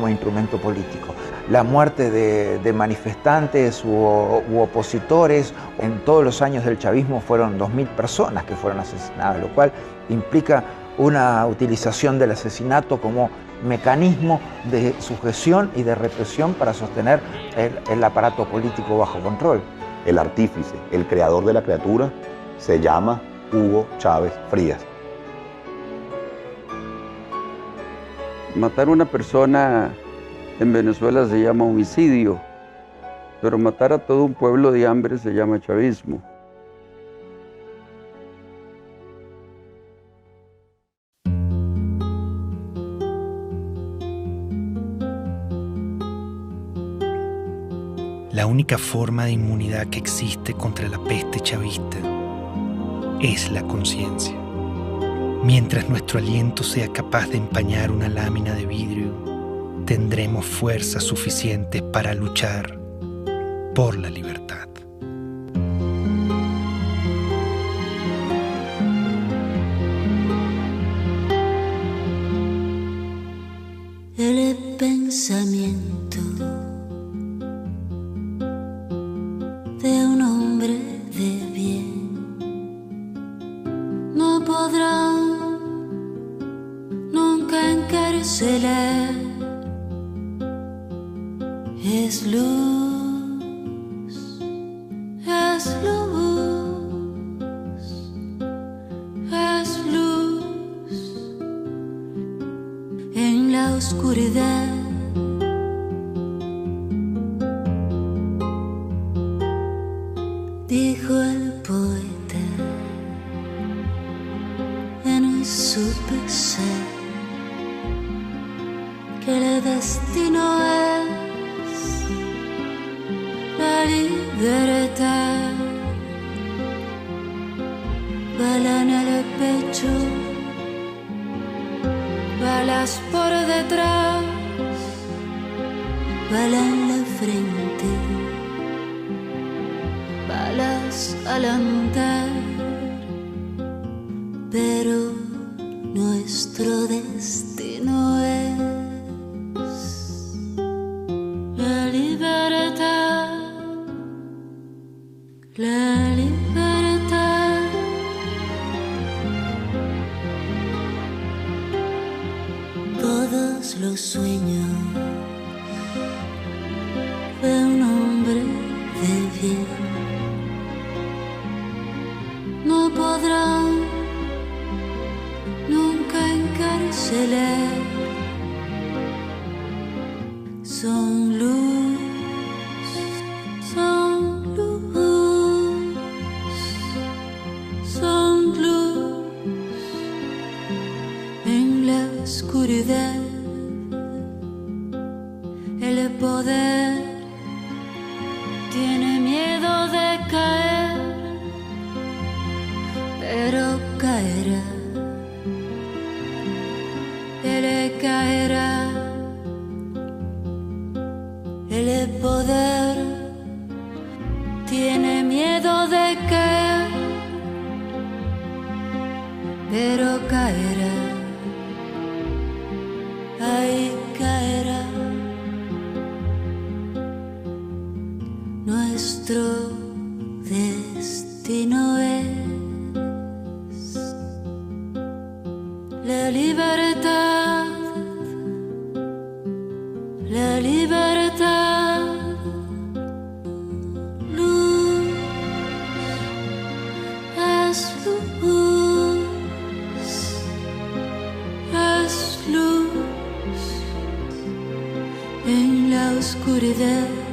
S12: instrumento político, la muerte de manifestantes u opositores. En todos los años del chavismo fueron 2.000 personas que fueron asesinadas, lo cual implica una utilización del asesinato como mecanismo de sujeción y de represión para sostener el aparato político bajo control.
S32: El artífice, el creador de la criatura, se llama Hugo Chávez Frías.
S33: Matar a una persona en Venezuela se llama homicidio, pero matar a todo un pueblo de hambre se llama chavismo.
S1: La única forma de inmunidad que existe contra la peste chavista es la conciencia. Mientras nuestro aliento sea capaz de empañar una lámina de vidrio, tendremos fuerzas suficientes para luchar por la libertad.
S34: El pensamiento de un hombre de bien no podrá nunca encarcelar. Es luz, es luz, es luz en la oscuridad. Dijo el poeta. supe ser que el destino es la libertad. Bala en el pecho, balas por detrás, bala en la frente, balas al andar, pero nuestro destino es la libertad, la libertad. Todos los sueños de un hombre de bien no podrán nunca encarcelar. Son luz, son luz, son luz en la oscuridad. El poder tiene miedo de caer, pero caerá. Él caerá. El poder tiene miedo de caer, pero caerá. Ahí caerá. Nuestro destino es la libertad, la libertad. Luz es luz en la oscuridad.